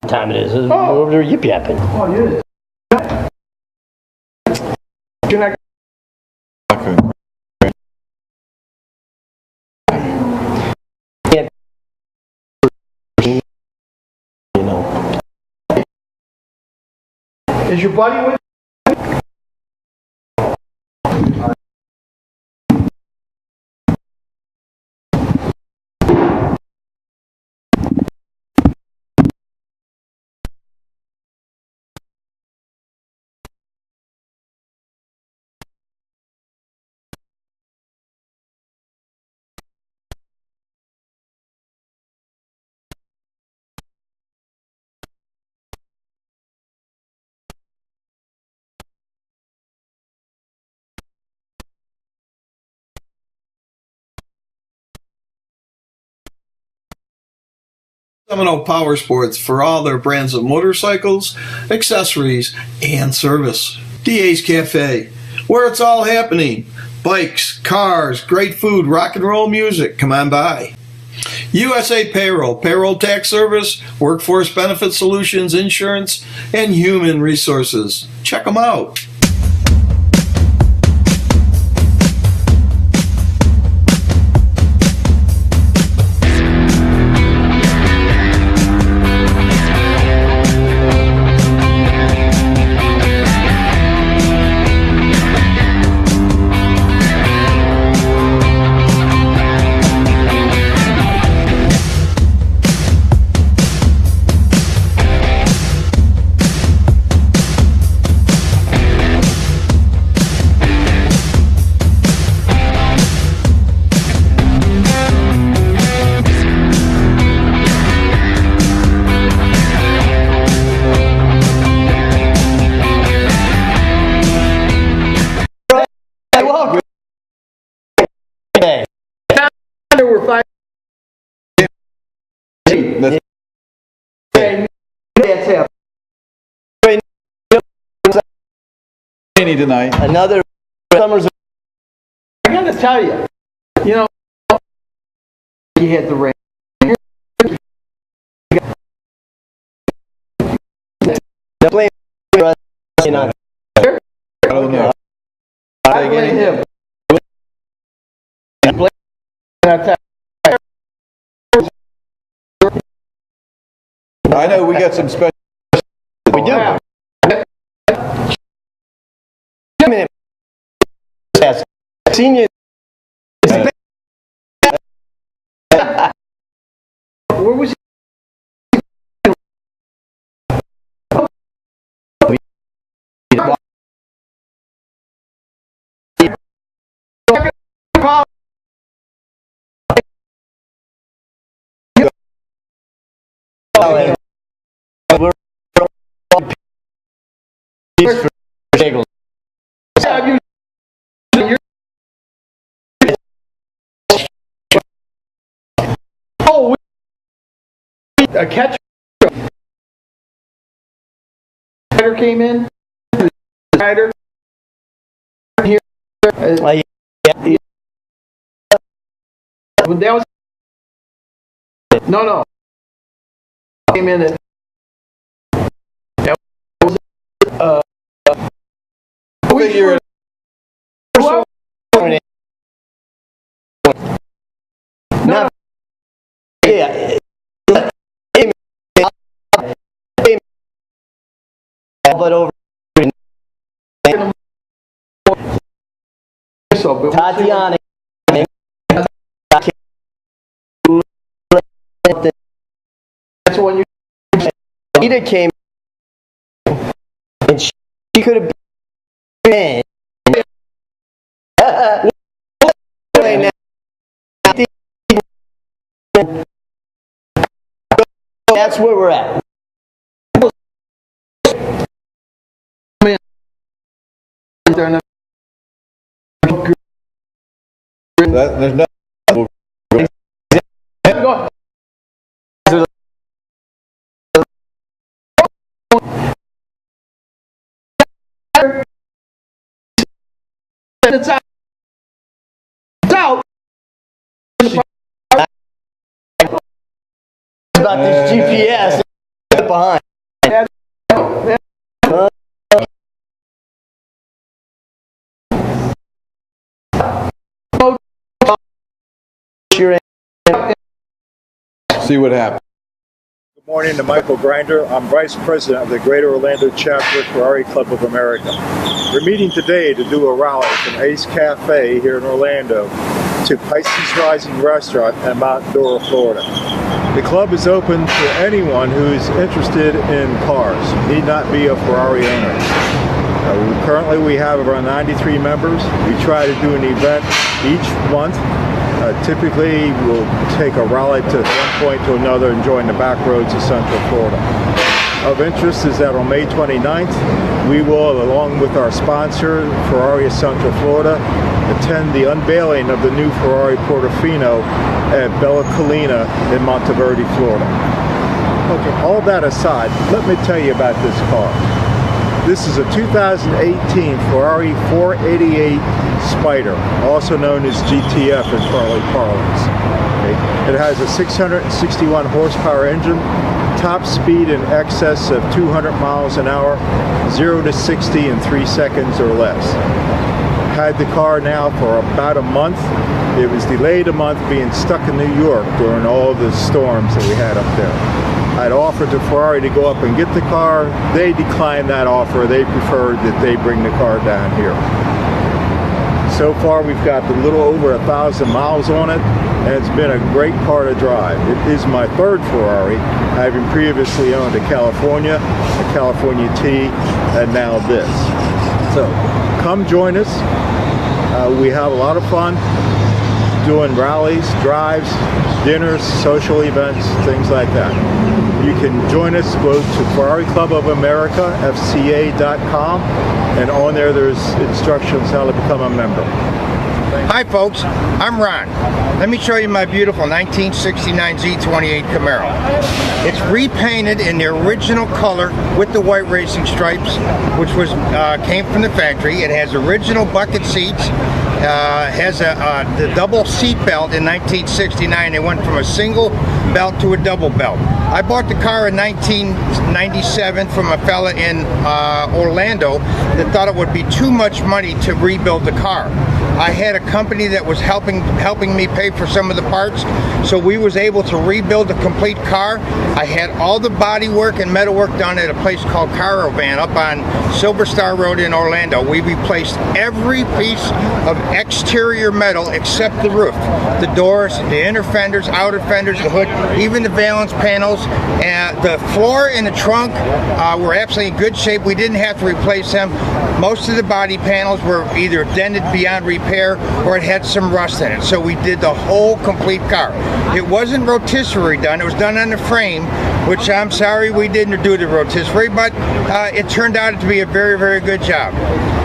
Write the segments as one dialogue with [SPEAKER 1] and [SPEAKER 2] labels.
[SPEAKER 1] time it is. We're over there yip yapping.
[SPEAKER 2] Oh, it is. You're not.
[SPEAKER 1] You know.
[SPEAKER 2] Is your buddy with?
[SPEAKER 3] Seminole Power Sports for all their brands of motorcycles, accessories, and service. DA's Cafe, where it's all happening. Bikes, cars, great food, rock and roll music. Come on by. USA Payroll, payroll tax service, workforce benefit solutions, insurance, and human resources. Check them out.
[SPEAKER 2] We're 5. That's happening
[SPEAKER 4] tonight.
[SPEAKER 1] Another summer's.
[SPEAKER 2] I gotta tell you, you know, you had the rain.
[SPEAKER 1] Blame you know.
[SPEAKER 4] I don't know.
[SPEAKER 2] I blame him.
[SPEAKER 4] I know we got some special.
[SPEAKER 1] We do. Senior.
[SPEAKER 2] Where was he? A catcher came in. Rider here.
[SPEAKER 1] Yeah.
[SPEAKER 2] That was no. Came in and that was
[SPEAKER 4] Figure
[SPEAKER 1] No. Yeah. But over Tatiana.
[SPEAKER 2] That's when you.
[SPEAKER 1] Rita came, and she could have been. That's where we're at.
[SPEAKER 4] there's no.
[SPEAKER 2] Go. It's out. It's out.
[SPEAKER 1] About this GPS. behind. You're in.
[SPEAKER 4] See what happens.
[SPEAKER 5] Good morning to Michael Grinder. I'm Vice President of the Greater Orlando Chapter Ferrari Club of America. We're meeting today to do a rally from Ace Cafe here in Orlando to Pisces Rising Restaurant in Mount Dora, Florida. The club is open to anyone who is interested in cars, need not be a Ferrari owner. Currently we have around 93 members. We try to do an event each month. Typically, we'll take a rally to one point to another and join the back roads of Central Florida. Of interest is that on May 29th, we will, along with our sponsor, Ferrari of Central Florida, attend the unveiling of the new Ferrari Portofino at Bella Collina in Monteverde, Florida. Okay, all that aside, let me tell you about this car. This is a 2018 Ferrari 488 Spider, also known as GTF in Farley parlance. Okay. It has a 661 horsepower engine, top speed in excess of 200 miles an hour, 0 to 60 in 3 seconds or less. Had the car now for about a month. It was delayed a month being stuck in New York during all the storms that we had up there. I'd offered to Ferrari to go up and get the car. They declined that offer. They preferred that they bring the car down here. So far we've got a little over 1,000 miles on it, and it's been a great car to drive. It is my third Ferrari, having previously owned a California T, and now this. So come join us. We have a lot of fun doing rallies, drives, dinners, social events, things like that. You can join us, go to Ferrari Club of America, FCA.com, and on there there's instructions how to become a member.
[SPEAKER 6] Hi folks, I'm Ron. Let me show you my beautiful 1969 Z28 Camaro. It's repainted in the original color with the white racing stripes, which was came from the factory. It has original bucket seats. Has the double seat belt in 1969. It went from a single belt to a double belt. I bought the car in 1997 from a fella in Orlando that thought it would be too much money to rebuild the car. I had a company that was helping me pay for some of the parts, so we was able to rebuild the complete car. I had all the body work and metal work done at a place called Caravan up on Silver Star Road in Orlando. We replaced every piece of exterior metal except the roof, the doors, the inner fenders, outer fenders, the hood, even the valance panels, and the floor and the trunk were absolutely in good shape. We didn't have to replace them. Most of the body panels were either dented beyond repair or it had some rust in it, so we did the whole complete car. It wasn't rotisserie done, it was done on the frame, which I'm sorry we didn't do the rotisserie, but it turned out to be a very, very good job.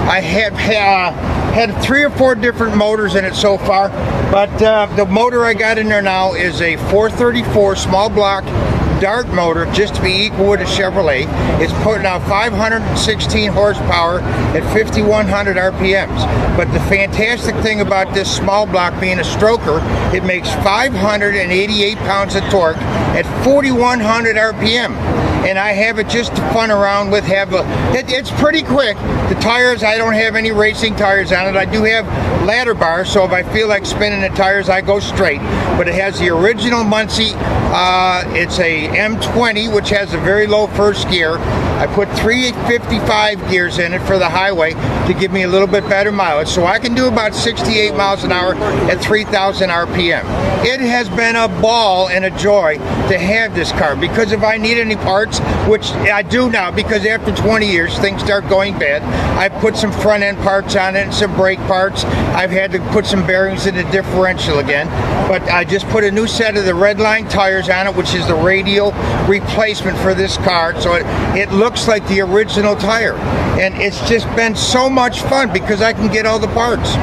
[SPEAKER 6] I have had 3 or 4 different motors in it so far, but the motor I got in there now is a 434 small block dart motor, just to be equal with a Chevrolet. It's putting out 516 horsepower at 5,100 RPMs. But the fantastic thing about this small block being a stroker, it makes 588 pounds of torque at 4,100 RPM. And I have it just to fun around with. It's pretty quick. The tires, I don't have any racing tires on it. I do have ladder bars, so if I feel like spinning the tires, I go straight. But it has the original Muncie. It's a M20, which has a very low first gear. I put 355 gears in it for the highway to give me a little bit better mileage, so I can do about 68 miles an hour at 3,000 RPM. It has been a ball and a joy to have this car, because if I need any parts, which I do now, because after 20 years things start going bad, I put some front end parts on it and some brake parts. I've had to put some bearings in the differential again, but I just put a new set of the Redline tires on it, which is the radial replacement for this car, so it looks like the original tire. And it's just been so much fun because I can get all the parts.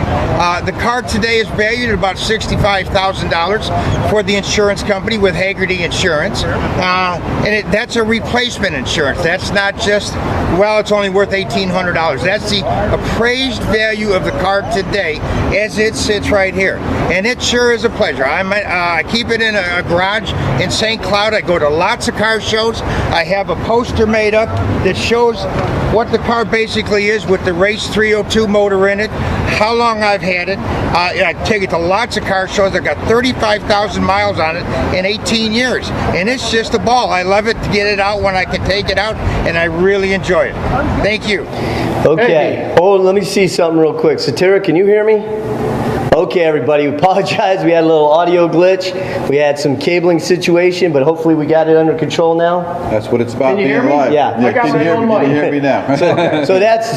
[SPEAKER 6] The car today is valued at about $65,000 for the insurance company with Hagerty Insurance, and that's a replacement insurance. That's not just well, it's only worth $1,800. That's the appraised value of the car today as it sits right here. And it sure is a pleasure. I keep it in a garage in St. Cloud. I go to lots of car shows. I have a poster made up that shows what the car basically is with the Race 302 motor in it, how long I've had it. I take it to lots of car shows. I've got 35,000 miles on it in 18 years. And it's just a ball. I love it to get it out when I can take it out, and I really enjoy it. Thank you.
[SPEAKER 1] Okay.
[SPEAKER 2] Hey.
[SPEAKER 1] Oh, let me see something real quick. Satira, can you hear me? Okay, everybody, we apologize. We had a little audio glitch. We had some cabling situation, but hopefully we got it under control now.
[SPEAKER 4] That's what it's about
[SPEAKER 2] Can you
[SPEAKER 4] being
[SPEAKER 2] hear me?
[SPEAKER 4] live.
[SPEAKER 1] Yeah.
[SPEAKER 2] I got
[SPEAKER 4] can
[SPEAKER 2] my
[SPEAKER 4] you hear
[SPEAKER 2] own
[SPEAKER 4] me? Can you
[SPEAKER 2] mic.
[SPEAKER 4] hear me now?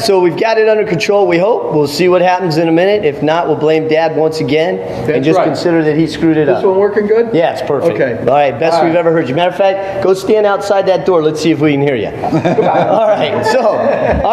[SPEAKER 1] So we've got it under control, we hope. We'll see what happens in a minute. If not, we'll blame Dad once again and
[SPEAKER 2] That's
[SPEAKER 1] just
[SPEAKER 2] right.
[SPEAKER 1] consider that he screwed it
[SPEAKER 2] This
[SPEAKER 1] up.
[SPEAKER 2] one working good?
[SPEAKER 1] Yeah, it's perfect.
[SPEAKER 2] Okay.
[SPEAKER 1] All right, best
[SPEAKER 2] All
[SPEAKER 1] we've
[SPEAKER 2] right.
[SPEAKER 1] ever heard you. Matter of fact, go stand outside that door. Let's see if we can hear you. All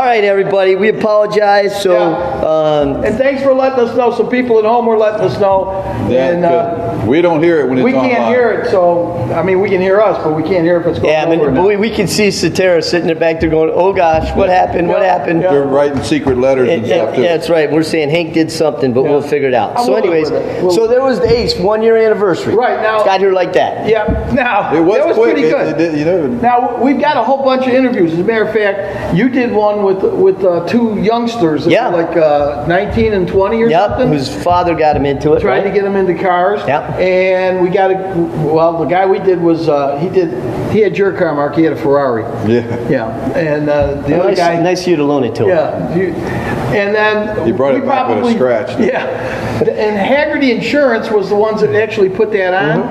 [SPEAKER 1] right, everybody. We apologize.
[SPEAKER 2] And thanks for letting us know. Some people at home were letting us know.
[SPEAKER 4] Yeah,
[SPEAKER 2] And
[SPEAKER 4] good. We don't hear it when it's
[SPEAKER 2] we
[SPEAKER 4] on
[SPEAKER 2] can't
[SPEAKER 4] live.
[SPEAKER 2] hear it, so, I mean, we can hear us, but we can't hear if it's going
[SPEAKER 1] yeah,
[SPEAKER 2] over.
[SPEAKER 1] but we can see Satara sitting there back there going, "Oh gosh, what happened? What happened?"
[SPEAKER 2] Yeah.
[SPEAKER 4] They're writing secret letters and
[SPEAKER 1] Yeah,
[SPEAKER 4] stuff too.
[SPEAKER 1] that's right. We're saying Hank did something, but we'll figure it out.
[SPEAKER 2] I'll
[SPEAKER 1] So
[SPEAKER 2] live
[SPEAKER 1] anyways,
[SPEAKER 2] with it.
[SPEAKER 1] so there was the ACE 1 year anniversary.
[SPEAKER 2] Right, now-
[SPEAKER 1] Got here like that.
[SPEAKER 2] Yeah, now,
[SPEAKER 4] It was
[SPEAKER 2] that was
[SPEAKER 4] quick.
[SPEAKER 2] pretty good.
[SPEAKER 4] You know,
[SPEAKER 2] Now, we've got a whole bunch of interviews. As a matter of fact, you did one with two youngsters, that
[SPEAKER 1] Yeah.
[SPEAKER 2] were like 19 and 20 or
[SPEAKER 1] Yep,
[SPEAKER 2] something.
[SPEAKER 1] whose father got him into it.
[SPEAKER 2] Tried to
[SPEAKER 1] right?
[SPEAKER 2] get them into cars.
[SPEAKER 1] Yep.
[SPEAKER 2] And we got the guy we did was, he had your car, Mark, he had a Ferrari.
[SPEAKER 4] yeah.
[SPEAKER 2] Yeah, and the other
[SPEAKER 1] Nice,
[SPEAKER 2] guy.
[SPEAKER 1] nice of you to loan it to him.
[SPEAKER 2] Yeah, and then
[SPEAKER 4] You brought
[SPEAKER 2] we
[SPEAKER 4] it back with a
[SPEAKER 2] probably-
[SPEAKER 4] scratch.
[SPEAKER 2] Yeah, and Haggerty Insurance was the ones that actually put that on,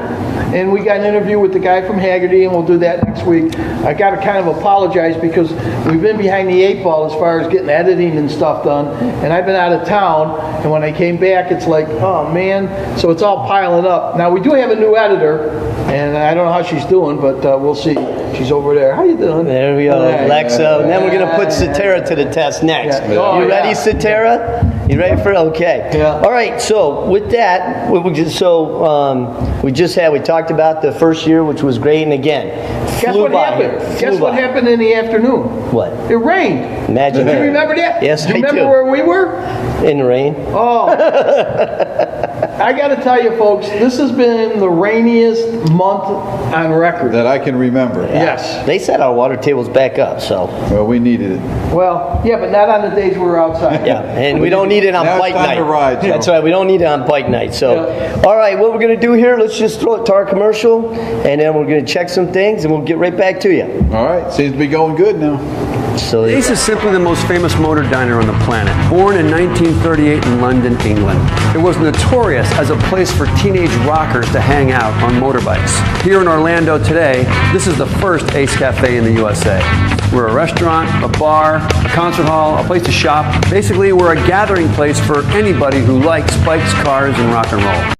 [SPEAKER 2] and we got an interview with the guy from Haggerty, and we'll do that next week. I got to kind of apologize because we've been behind the 8 ball as far as getting editing and stuff done, and I've been out of town, and when I came back, it's like, oh man, so it's all piling up. Now we do have a new editor, and I don't know how she's doing, but we'll see. She's over there. How you doing?
[SPEAKER 1] There we go,
[SPEAKER 2] All right.
[SPEAKER 1] Alexa. And then we're going to put Satara to the test next.
[SPEAKER 2] Yeah. Oh,
[SPEAKER 1] You ready,
[SPEAKER 2] yeah.
[SPEAKER 1] Satara? You ready for it? Okay.
[SPEAKER 2] Yeah.
[SPEAKER 1] All right, so with that, we talked about the first year, which was great, and again,
[SPEAKER 2] Guess
[SPEAKER 1] flew
[SPEAKER 2] what
[SPEAKER 1] by
[SPEAKER 2] happened?
[SPEAKER 1] here.
[SPEAKER 2] Guess
[SPEAKER 1] Flew
[SPEAKER 2] what
[SPEAKER 1] by.
[SPEAKER 2] happened in the afternoon?
[SPEAKER 1] What?
[SPEAKER 2] It rained.
[SPEAKER 1] Imagine
[SPEAKER 2] Do you
[SPEAKER 1] that.
[SPEAKER 2] remember that?
[SPEAKER 1] Yes,
[SPEAKER 2] do you
[SPEAKER 1] I
[SPEAKER 2] remember
[SPEAKER 1] do.
[SPEAKER 2] where we were?
[SPEAKER 1] In the rain.
[SPEAKER 2] Oh, I got to tell you, folks, this has been the rainiest month on record.
[SPEAKER 4] That I can remember.
[SPEAKER 2] Yes.
[SPEAKER 1] They said our water table's back up, so.
[SPEAKER 4] Well, we needed it.
[SPEAKER 2] Well, yeah, but not on the days we were outside.
[SPEAKER 1] Yeah, and we don't need it on
[SPEAKER 4] Now it's
[SPEAKER 1] bike
[SPEAKER 4] time
[SPEAKER 1] night.
[SPEAKER 4] to ride, so.
[SPEAKER 1] That's right, we don't need it on bike night. So,
[SPEAKER 2] Yeah.
[SPEAKER 1] all right, what we're going to do here, let's just throw it to our commercial, and then we're going to check some things, and we'll get right back to you.
[SPEAKER 4] All right. Seems to be going good now.
[SPEAKER 1] So,
[SPEAKER 7] Ace is simply the most famous motor diner on the planet. Born in 1938 in London, England, it was notorious as a place for teenage rockers to hang out on motorbikes. Here in Orlando today, this is the first Ace Cafe in the USA. We're a restaurant, a bar, a concert hall, a place to shop. Basically, we're a gathering place for anybody who likes bikes, cars, and rock and roll.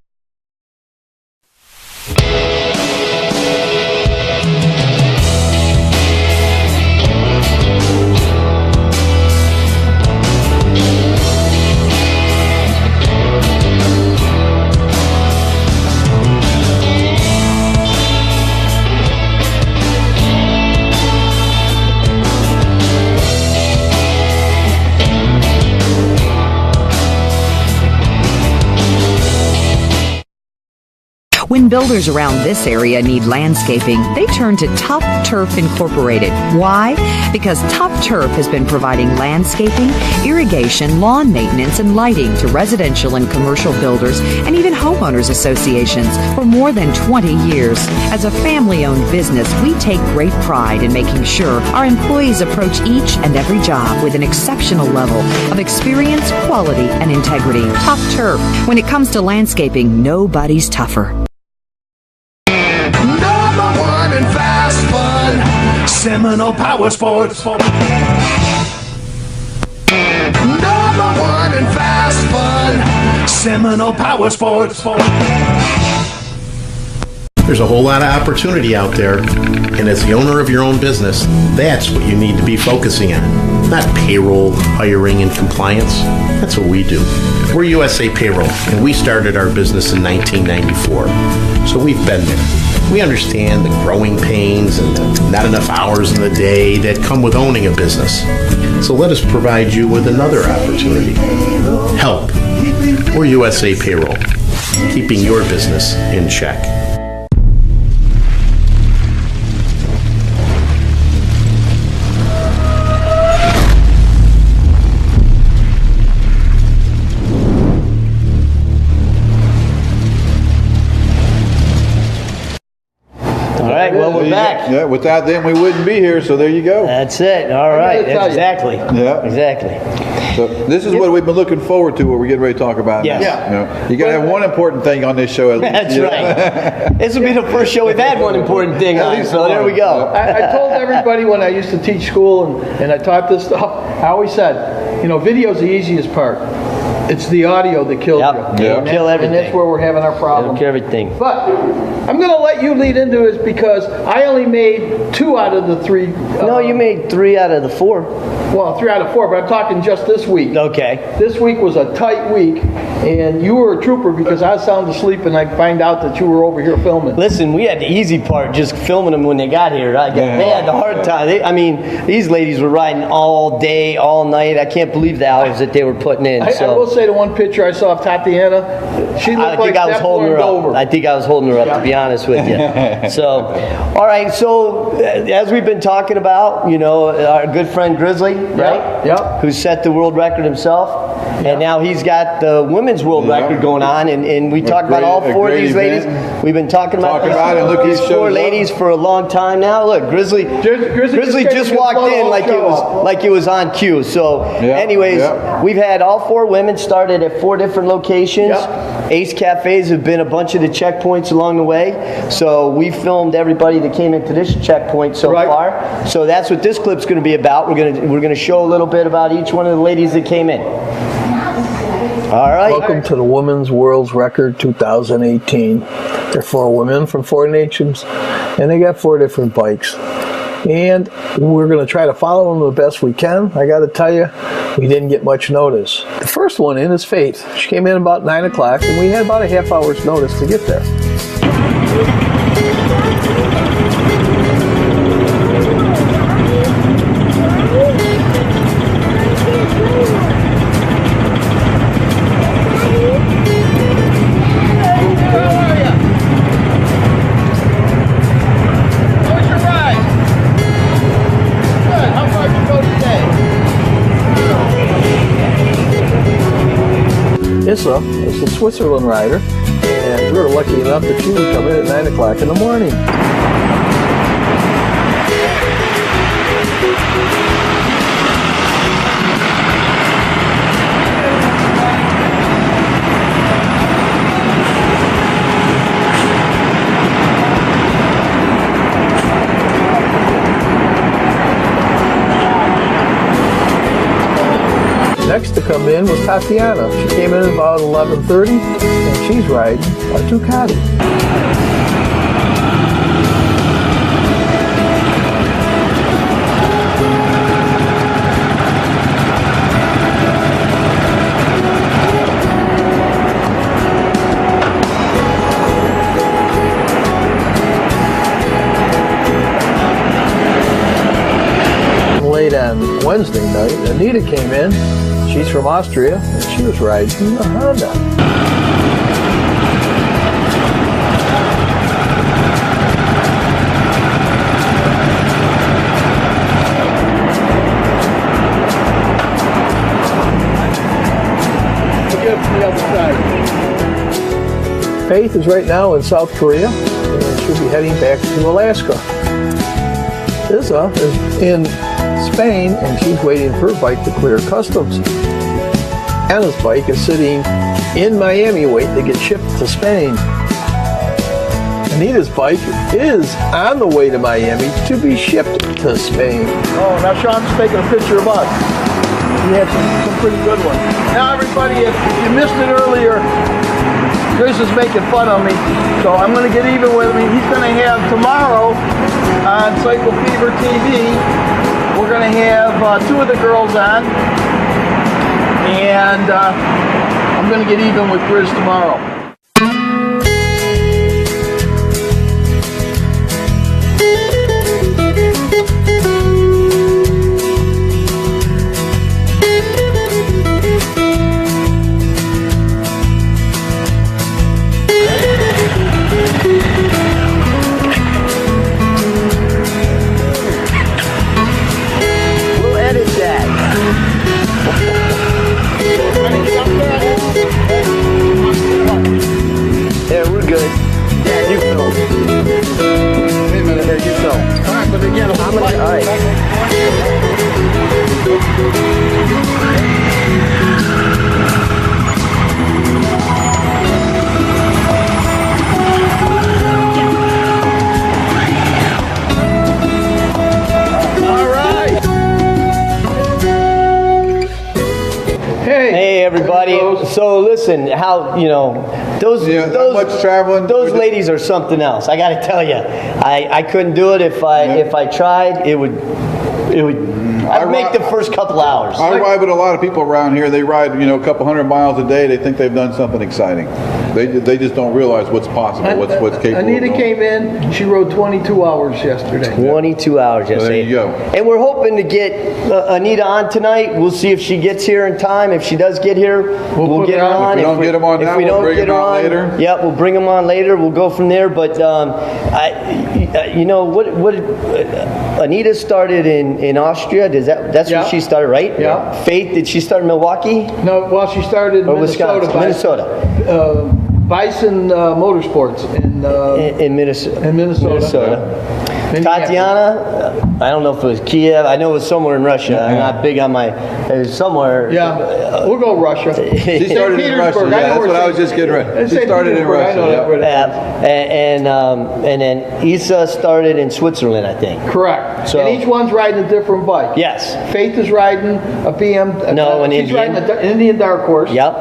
[SPEAKER 8] When builders around this area need landscaping, they turn to Tough Turf Incorporated. Why? Because Tough Turf has been providing landscaping, irrigation, lawn maintenance, and lighting to residential and commercial builders and even homeowners associations for more than 20 years. As a family-owned business, we take great pride in making sure our employees approach each and every job with an exceptional level of experience, quality, and integrity. Tough Turf. When it comes to landscaping, nobody's tougher.
[SPEAKER 9] Number one in fast fun, Seminole Power Sports. Number one in fast fun, Seminole Power Sports.
[SPEAKER 10] There's a whole lot of opportunity out there, and as the owner of your own business, that's what you need to be focusing on. Not payroll, hiring, and compliance. That's what we do. We're USA Payroll, and we started our business in 1994, so we've been there. We understand the growing pains and not enough hours in the day that come with owning a business. So let us provide you with another opportunity. Help. We're USA Payroll, keeping your business in check.
[SPEAKER 1] All right, well, we're back.
[SPEAKER 4] Yeah, without them, we wouldn't be here, so there you go.
[SPEAKER 1] That's it. All right.
[SPEAKER 2] gotta tell you.
[SPEAKER 1] Exactly.
[SPEAKER 4] Yeah.
[SPEAKER 1] Exactly.
[SPEAKER 4] So this is what we've been looking forward to, what we're getting ready to talk about
[SPEAKER 1] Yes.
[SPEAKER 4] now.
[SPEAKER 1] Yeah.
[SPEAKER 4] You know, you got to have one important thing on this show at least.
[SPEAKER 1] That's
[SPEAKER 4] Yeah.
[SPEAKER 1] right. This will be the first show we've had one important thing
[SPEAKER 4] At
[SPEAKER 1] on,
[SPEAKER 4] least
[SPEAKER 1] so
[SPEAKER 4] one.
[SPEAKER 1] there we go.
[SPEAKER 2] I told everybody when I used to teach school and I taught this stuff, I always said, you know, video's the easiest part. It's the audio that kills
[SPEAKER 1] Yep.
[SPEAKER 2] you.
[SPEAKER 1] It'll
[SPEAKER 2] And
[SPEAKER 1] kill
[SPEAKER 2] that's-
[SPEAKER 1] everything.
[SPEAKER 2] And that's where we're having our problem.
[SPEAKER 1] It'll kill everything.
[SPEAKER 2] But I'm going to let you lead into this because I only made 2 out of the 3.
[SPEAKER 1] No, you made 3 out of the 4.
[SPEAKER 2] Well, 3 out of 4, but I'm talking just this week.
[SPEAKER 1] Okay.
[SPEAKER 2] This week was a tight week, and you were a trooper because I was sound asleep and I find out that you were over here filming.
[SPEAKER 1] Listen, we had the easy part, just filming them when they got here. They had the hard time. These ladies were riding all day, all night. I can't believe the hours that they were putting in.
[SPEAKER 2] I will say the one picture I saw of Tatiana, she looked
[SPEAKER 1] I
[SPEAKER 2] like
[SPEAKER 1] think I was
[SPEAKER 2] Steph
[SPEAKER 1] holding her
[SPEAKER 2] Dover.
[SPEAKER 1] up. I think I was holding her up, to be honest with you. So, all right. So, as we've been talking about, you know, our good friend Grizzly, right?
[SPEAKER 2] Yep.
[SPEAKER 1] Who set the world record himself, and now he's got the women's world record going on. And we talked about all 4 of these ladies. We've been talking about
[SPEAKER 4] it, and look, he
[SPEAKER 1] these
[SPEAKER 4] shows
[SPEAKER 1] 4
[SPEAKER 4] up.
[SPEAKER 1] ladies for a long time now. Look, Grizzly just walked in like it was on cue. So, anyways, we've had all 4 women started at 4 different locations. Ace Cafes have been a bunch of the checkpoints along the way. So we filmed everybody that came into this checkpoint so far. So that's what this clip's going to be about. We're going to show a little bit about each one of the ladies that came in. All right.
[SPEAKER 11] Welcome to the Women's World's Record 2018. They're 4 women from 4 nations, and they got 4 different bikes. And we're going to try to follow them the best we can. I got to tell you, we didn't get much notice. The first one in is Faith. She came in about 9 o'clock, and we had about a half hour's notice to get there. Issa is a Switzerland rider, and we were lucky enough that she would come in at 9 o'clock in the morning. Next to come in was Tatiana. She came in about 11:30, and she's riding a Ducati. Late on Wednesday night, Anita came in. She's from Austria, and she was riding a Honda. Faith is right now in South Korea, and she'll be heading back to Alaska. Issa is in Spain, and she's waiting for her bike to clear customs. Anna's bike is sitting in Miami waiting to get shipped to Spain. Anita's bike is on the way to Miami to be shipped to Spain.
[SPEAKER 2] Oh, now Sean's taking a picture of us. We had some pretty good ones. Now everybody, if you missed it earlier, Chris is making fun of me, so I'm going to get even with him. He's going to have tomorrow on Cycle Fever TV, we're going to have 2 of the girls on, and I'm going to get even with Chris tomorrow.
[SPEAKER 1] We'll edit that. Yeah, we're good. Yeah, you film. Wait a minute. Yeah, you film.
[SPEAKER 2] All right, but again,
[SPEAKER 1] I'm gonna, all right.
[SPEAKER 2] all right.
[SPEAKER 1] Hey everybody. So listen, how those
[SPEAKER 4] Yeah, that much traveling.
[SPEAKER 1] those ladies are something else. I got to tell you, I couldn't do it if I tried. It would. I'd make the first couple hours.
[SPEAKER 4] I ride with a lot of people around here. They ride, a couple hundred miles a day. They think they've done something exciting. They just don't realize what's possible, what's capable.
[SPEAKER 2] Anita
[SPEAKER 4] of doing.
[SPEAKER 2] came in. She rode 22 hours yesterday.
[SPEAKER 1] 22 hours yesterday.
[SPEAKER 4] So there you go.
[SPEAKER 1] And we're hoping to get Anita on tonight. We'll see if she gets here in time. If she does get here, we'll
[SPEAKER 2] put
[SPEAKER 1] get
[SPEAKER 2] her
[SPEAKER 1] her
[SPEAKER 2] on.
[SPEAKER 1] on.
[SPEAKER 4] If we don't get them on now, we'll bring them on later.
[SPEAKER 1] Yeah, we'll bring them on later. We'll go from there. But what Anita started in Austria. That's
[SPEAKER 2] Yeah.
[SPEAKER 1] where she started, right?
[SPEAKER 2] Yeah.
[SPEAKER 1] Faith, did she start in Milwaukee
[SPEAKER 2] No, well, she started in
[SPEAKER 1] or
[SPEAKER 2] Minnesota.
[SPEAKER 1] Wisconsin? Minnesota.
[SPEAKER 2] Bison Motorsports
[SPEAKER 1] In Minnesota.
[SPEAKER 2] in Minnesota.
[SPEAKER 1] Tatiana, I don't know if it was Kiev. I know it was somewhere in Russia. I'm not big on my. It was somewhere.
[SPEAKER 2] Yeah, we'll go Russia.
[SPEAKER 4] She started in Russia.
[SPEAKER 2] Petersburg.
[SPEAKER 4] Yeah,
[SPEAKER 2] I know
[SPEAKER 4] that's
[SPEAKER 2] where
[SPEAKER 4] what I was
[SPEAKER 2] St.
[SPEAKER 4] just getting ready. She
[SPEAKER 2] St.
[SPEAKER 4] started in
[SPEAKER 2] Petersburg, I know that
[SPEAKER 4] Russia.
[SPEAKER 2] where
[SPEAKER 1] and then Isa started in Switzerland, I think.
[SPEAKER 2] Correct.
[SPEAKER 1] So-
[SPEAKER 2] and each one's riding a different bike.
[SPEAKER 1] Yes.
[SPEAKER 2] Faith is riding a BM.
[SPEAKER 1] No, an
[SPEAKER 2] she's
[SPEAKER 1] Indian.
[SPEAKER 2] riding an Indian Dark Horse.
[SPEAKER 1] Yep.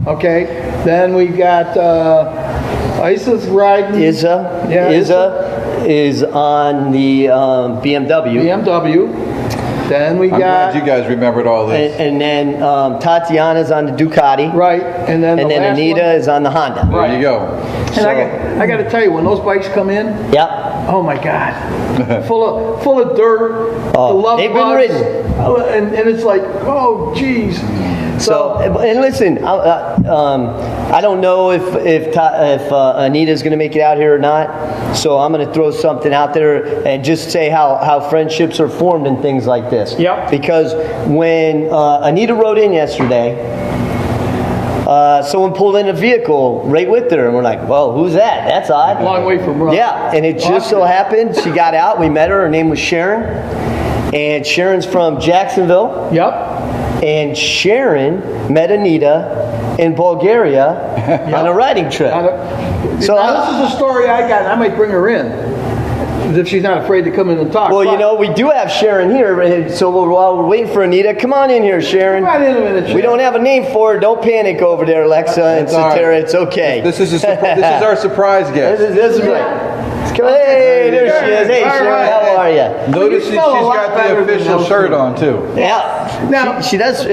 [SPEAKER 2] Okay. Then we got Isa's riding
[SPEAKER 1] Isa.
[SPEAKER 2] Yeah,
[SPEAKER 1] Isa is on the BMW.
[SPEAKER 2] BMW. Then we
[SPEAKER 4] I'm
[SPEAKER 2] got
[SPEAKER 4] glad you guys remembered all this.
[SPEAKER 1] And then Tatiana's on the Ducati.
[SPEAKER 2] right, and then the last
[SPEAKER 1] Anita
[SPEAKER 2] one,
[SPEAKER 1] is on the Honda.
[SPEAKER 4] There you go.
[SPEAKER 2] And I got to tell you, when those bikes come in,
[SPEAKER 1] Yep.
[SPEAKER 2] oh my God, full of dirt.
[SPEAKER 1] Oh,
[SPEAKER 2] the love
[SPEAKER 1] they've been
[SPEAKER 2] bugs,
[SPEAKER 1] ridden.
[SPEAKER 2] and it's like, oh geez.
[SPEAKER 1] So, and listen, I don't know if Anita's going to make it out here or not. So I'm going to throw something out there and just say how friendships are formed and things like this.
[SPEAKER 2] Yep.
[SPEAKER 1] Because when Anita rode in yesterday, someone pulled in a vehicle right with her, and we're like, well, who's that? That's odd.
[SPEAKER 2] Long way from Russia.
[SPEAKER 1] Yeah, and it just so happened she got out. We met her. Her name was Sharon. And Sharon's from Jacksonville.
[SPEAKER 2] Yep.
[SPEAKER 1] And Sharon met Anita in Bulgaria on a riding trip.
[SPEAKER 2] So this is a story I got, and I might bring her in if she's not afraid to come in and talk.
[SPEAKER 1] Well, we do have Sharon here, and so while we're waiting for Anita, come on in here, Sharon.
[SPEAKER 2] Come on in a minute, Sharon.
[SPEAKER 1] We don't have a name for her. Don't panic over there, Alexa and
[SPEAKER 4] That's all right.
[SPEAKER 1] Satara. It's okay.
[SPEAKER 4] This is our surprise guest.
[SPEAKER 1] This is right. Hey, there she is. Hey, Sharon, how are you?
[SPEAKER 4] Notice she's got the official shirt on too.
[SPEAKER 1] Yeah.
[SPEAKER 2] Now,
[SPEAKER 1] she does.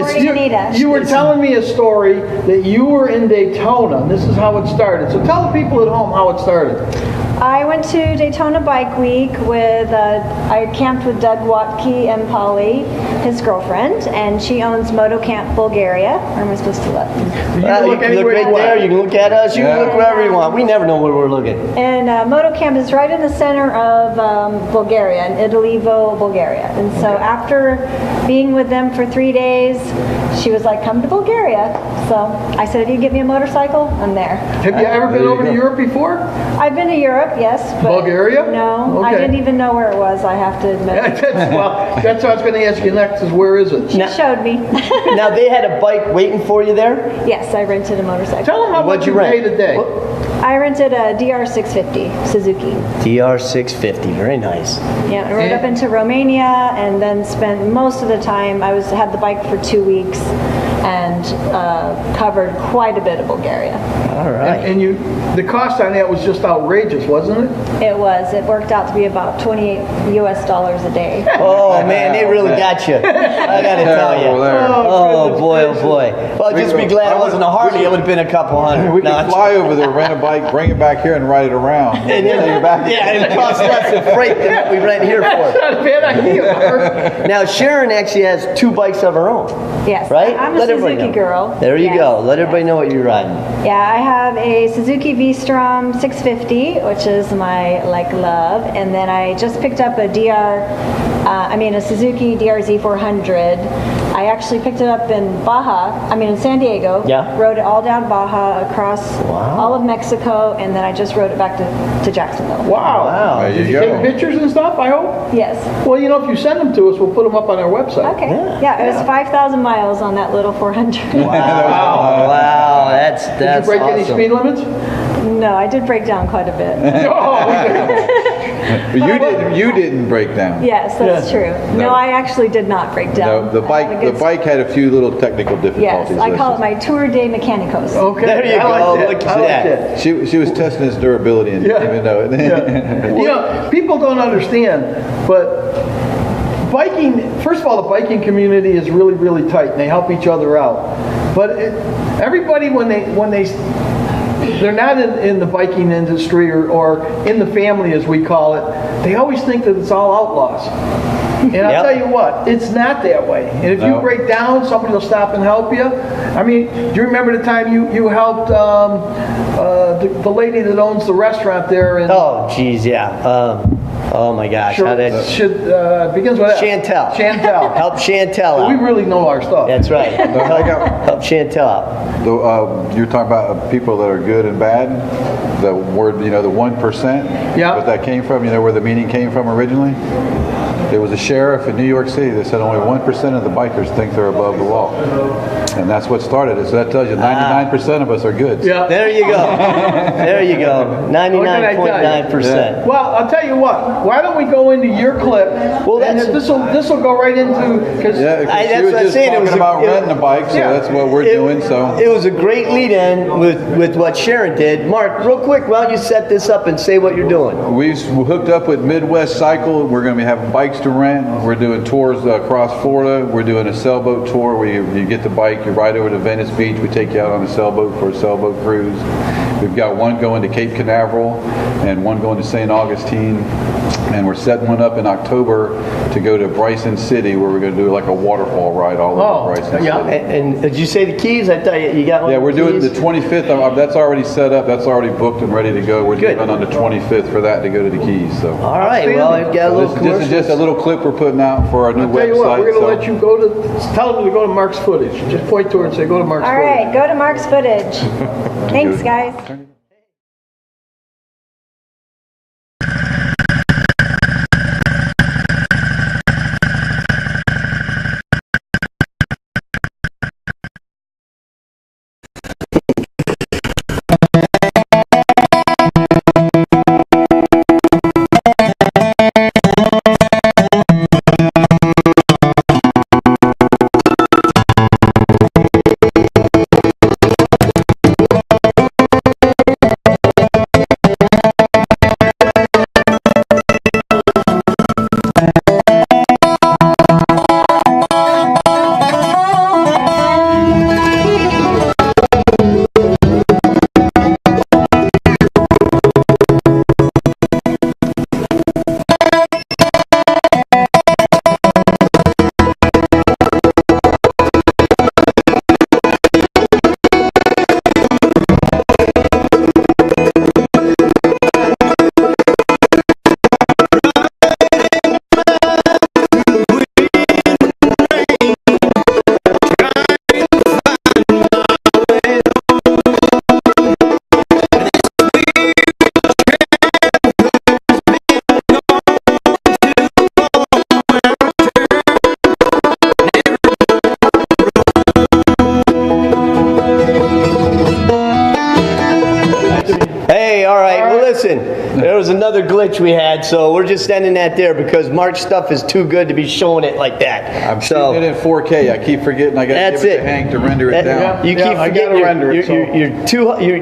[SPEAKER 2] You were telling me a story that you were in Daytona, and this is how it started. So tell the people at home how it started.
[SPEAKER 12] I went to Daytona Bike Week with, I camped with Doug Watke and Polly, his girlfriend, and she owns Moto Camp Bulgaria. Where am I supposed to look?
[SPEAKER 1] You can look right there. You can look at us. You can look wherever you want. We never know where we're looking.
[SPEAKER 12] And Moto Camp is right in the center of Bulgaria, in Idalivo, Bulgaria. And so after being with them for 3 days, she was like, come to Bulgaria. So I said, if you get me a motorcycle, I'm there.
[SPEAKER 2] Have you ever been over to Europe before?
[SPEAKER 12] I've been to Europe, yes. But
[SPEAKER 2] Bulgaria?
[SPEAKER 12] No, I
[SPEAKER 2] Okay.
[SPEAKER 12] didn't even know where it was, I have to admit.
[SPEAKER 2] That's what I was going to ask you next, is where is it?
[SPEAKER 12] She showed me.
[SPEAKER 1] Now, they had a bike waiting for you there?
[SPEAKER 12] Yes, I rented a motorcycle.
[SPEAKER 2] Tell them how much you paid a day.
[SPEAKER 12] I rented a DR650 Suzuki.
[SPEAKER 1] DR650, very nice.
[SPEAKER 12] Yeah, I rode up into Romania and then spent most of the time, had the bike for 2 weeks, and covered quite a bit of Bulgaria.
[SPEAKER 1] All right.
[SPEAKER 2] And the cost on that was just outrageous, wasn't it?
[SPEAKER 12] It was. It worked out to be about $28 a day.
[SPEAKER 1] Oh man, they really got you. I gotta tell you. Oh boy, oh boy. Well, just be glad it wasn't a Harley. It would have been a couple hundred.
[SPEAKER 4] We could fly over there, rent a bike, bring it back here, and ride it around.
[SPEAKER 1] And then you're back. Yeah, it costs less than freight than what we rent here
[SPEAKER 2] That's
[SPEAKER 1] for.
[SPEAKER 2] not a bad idea.
[SPEAKER 1] Now Sharon actually has 2 bikes of her own.
[SPEAKER 12] Yes.
[SPEAKER 1] Right?
[SPEAKER 12] I'm a
[SPEAKER 1] Let everybody
[SPEAKER 12] Suzuki
[SPEAKER 1] know.
[SPEAKER 12] girl.
[SPEAKER 1] There you
[SPEAKER 12] Yes.
[SPEAKER 1] go. Let everybody know what you're riding.
[SPEAKER 12] Yeah, I have a Suzuki V-Strom 650, which is my love, and then I just picked up a a Suzuki DRZ 400. I actually picked it up in in San Diego.
[SPEAKER 1] Yeah.
[SPEAKER 12] Rode it all down Baja, across all of Mexico, and then I just rode it back to Jacksonville.
[SPEAKER 2] Wow.
[SPEAKER 4] There
[SPEAKER 2] Did
[SPEAKER 4] you
[SPEAKER 2] you
[SPEAKER 4] go.
[SPEAKER 2] take pictures and stuff, I hope?
[SPEAKER 12] Yes.
[SPEAKER 2] Well, if you send them to us, we'll put them up on our website.
[SPEAKER 12] Okay. Yeah, it was 5,000 miles on that little 400.
[SPEAKER 1] Wow, that's
[SPEAKER 2] Did you break any
[SPEAKER 1] awesome.
[SPEAKER 2] speed limits?
[SPEAKER 12] No, I did break down quite a bit.
[SPEAKER 4] But you didn't break down.
[SPEAKER 12] Yes, that's true. No, I actually did not break down.
[SPEAKER 4] No, the bike had a few little technical difficulties.
[SPEAKER 12] Yes, I call it my Tour de Mechanicos.
[SPEAKER 2] Okay.
[SPEAKER 1] There you
[SPEAKER 2] I
[SPEAKER 1] go.
[SPEAKER 2] like
[SPEAKER 1] Look
[SPEAKER 2] that.
[SPEAKER 1] at that.
[SPEAKER 4] She was testing his durability and didn't even know it.
[SPEAKER 2] People don't understand, but biking, first of all, the biking community is really, really tight, and they help each other out. But everybody, when they're not in the biking industry or in the family, as we call it, they always think that it's all outlaws. And I'll tell you what, it's not that way. And if you break down, somebody will stop and help you. I mean, do you remember the time you helped the lady that owns the restaurant there?
[SPEAKER 1] Oh, geez, yeah. Oh my gosh, how that
[SPEAKER 2] begins with F.
[SPEAKER 1] Chantel.
[SPEAKER 2] Chantel.
[SPEAKER 1] Help Chantel
[SPEAKER 2] So
[SPEAKER 1] out.
[SPEAKER 2] we really know our stuff.
[SPEAKER 1] That's right. Help Chantel out.
[SPEAKER 4] You're talking about people that are good and bad. The word, the 1%.
[SPEAKER 2] Yeah.
[SPEAKER 4] What that came from. You know where the meaning came from originally? There was a sheriff in New York City that said only 1% of the bikers think they're above the law. And that's what started it. So that tells you 99% of us are good.
[SPEAKER 2] Yeah.
[SPEAKER 1] There you go. There you go. 99.9%.
[SPEAKER 2] Well, I'll tell you what. Why don't we go into your clip? Well, this will go right into because
[SPEAKER 4] she was just talking about renting a bike, so that's what we're doing. So
[SPEAKER 1] it was a great lead-in with what Sharon did. Mark, real quick, why don't you set this up and say what you're doing?
[SPEAKER 4] We've hooked up with Midwest Cycle. We're going to be having bikes to rent. We're doing tours across Florida. We're doing a sailboat tour where you get the bike, you ride over to Venice Beach. We take you out on a sailboat for a sailboat cruise. We've got one going to Cape Canaveral and one going to St. Augustine. And we're setting one up in October to go to Bryson City, where we're going to do like a waterfall ride all over Bryson City.
[SPEAKER 1] And did you say the Keys? I thought you got one.
[SPEAKER 4] Yeah, we're doing
[SPEAKER 1] Keys?
[SPEAKER 4] the 25th. That's already set up. That's already booked and ready to go. We're leaving on the 25th for that to go to the Keys. So.
[SPEAKER 1] All right. Well, I've got a little
[SPEAKER 4] This is just a little clip we're putting out for our new
[SPEAKER 2] I'll tell you
[SPEAKER 4] website.
[SPEAKER 2] what, we're going to let you go to tell them to go to Mark's footage. Just point to it and say, go to Mark's
[SPEAKER 12] All
[SPEAKER 2] footage.
[SPEAKER 12] right, go to Mark's footage. Thanks, guys.
[SPEAKER 1] Hey, all right. Well, listen. There was another glitch we had, so we're just ending that there because Mark's stuff is too good to be showing it like that.
[SPEAKER 4] I'm shooting it in 4K. I keep forgetting I got to give it to Hank to render it down.
[SPEAKER 1] You keep forgetting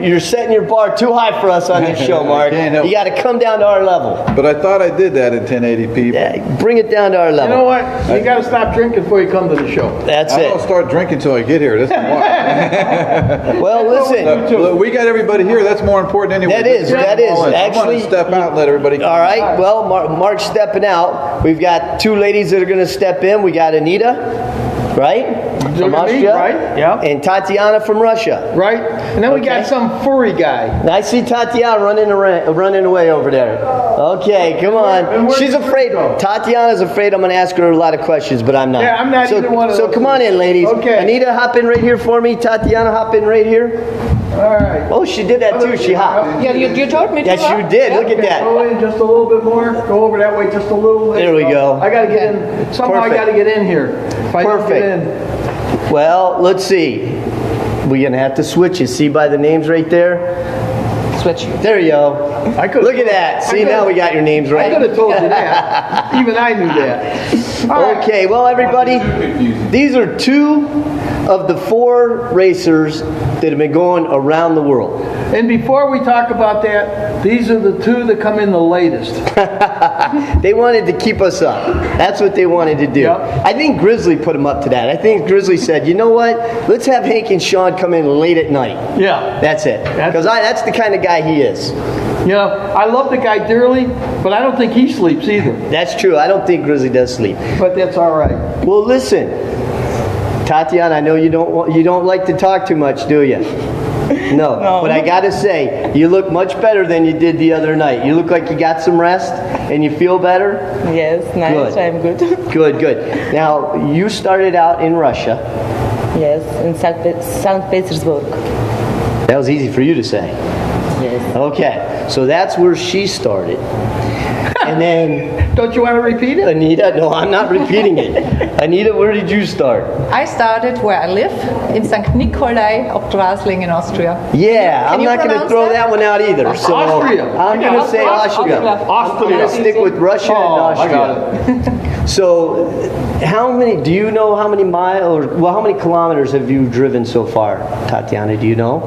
[SPEAKER 1] you're setting your bar too high for us on this show, Mark. You got to come down to our level.
[SPEAKER 4] But I thought I did that in 1080p.
[SPEAKER 1] Yeah, bring it down to our level.
[SPEAKER 2] You know what? You got to stop drinking before you come to the show.
[SPEAKER 1] That's
[SPEAKER 4] I
[SPEAKER 1] it.
[SPEAKER 4] don't start drinking until I get here. That's why.
[SPEAKER 1] Well, listen.
[SPEAKER 4] We got everybody here. That's more important anyway.
[SPEAKER 1] That is.
[SPEAKER 4] I want to step out and let everybody come.
[SPEAKER 1] All right. Well, Mark's stepping out. We've got two ladies that are going to step in. We got Anita, right? From Austria,
[SPEAKER 2] right? Yeah.
[SPEAKER 1] And Tatiana from Russia,
[SPEAKER 2] right? And then we got some furry guy.
[SPEAKER 1] And I see Tatiana running away over there. Okay, come on. She's afraid. Tatiana's afraid I'm going to ask her a lot of questions, but I'm not.
[SPEAKER 2] Yeah, I'm not either one of those.
[SPEAKER 1] So come on in, ladies.
[SPEAKER 2] Okay.
[SPEAKER 1] Anita, hop in right here for me. Tatiana, hop in right here.
[SPEAKER 2] All right.
[SPEAKER 1] Oh, she did that too. She hopped.
[SPEAKER 13] Yeah, you told me to.
[SPEAKER 1] Yes, you did. Look at that.
[SPEAKER 2] Go in just a little bit more. Go over that way just a little bit.
[SPEAKER 1] There we go.
[SPEAKER 2] I got to get in. Somehow I got to get in here. If I don't get in.
[SPEAKER 1] Well, let's see. We're going to have to switch it. See by the names right there?
[SPEAKER 13] Switch.
[SPEAKER 1] There you go. Look at that. See, now we got your names right.
[SPEAKER 2] I could have told you that. Even I knew that.
[SPEAKER 1] Okay, well, everybody, these are two of the 4 racers that have been going around the world.
[SPEAKER 2] And before we talk about that, these are the 2 that come in the latest.
[SPEAKER 1] They wanted to keep us up. That's what they wanted to do.
[SPEAKER 2] Yep.
[SPEAKER 1] I think Grizzly put them up to that. I think Grizzly said, you know what? Let's have Hank and Sean come in late at night.
[SPEAKER 2] Yeah.
[SPEAKER 1] That's it. Because that's the kind of guy he is.
[SPEAKER 2] You know, I love the guy dearly, but I don't think he sleeps either.
[SPEAKER 1] That's true. I don't think Grizzly does sleep.
[SPEAKER 2] But that's all right.
[SPEAKER 1] Well, listen, Tatiana, I know you don't like to talk too much, do you? No. But I got to say, you look much better than you did the other night. You look like you got some rest and you feel better?
[SPEAKER 13] Yes, nice.
[SPEAKER 1] Good.
[SPEAKER 13] I'm good.
[SPEAKER 1] Good. Now, you started out in Russia.
[SPEAKER 13] Yes, in St. Petersburg.
[SPEAKER 1] That was easy for you to say.
[SPEAKER 13] Yes.
[SPEAKER 1] Okay, so that's where she started. And then...
[SPEAKER 2] Don't you want to repeat it?
[SPEAKER 1] Anita, no, I'm not repeating it. Anita, where did you start?
[SPEAKER 14] I started where I live, in St. Nikolai of Drasling in Austria.
[SPEAKER 1] Yeah, I'm not going to throw that one out either. So
[SPEAKER 2] Austria.
[SPEAKER 1] I'm going to say Austria. I'm going to stick with Russia and Austria.
[SPEAKER 2] I got it.
[SPEAKER 1] So, do you know how many how many kilometers have you driven so far, Tatiana? Do you know?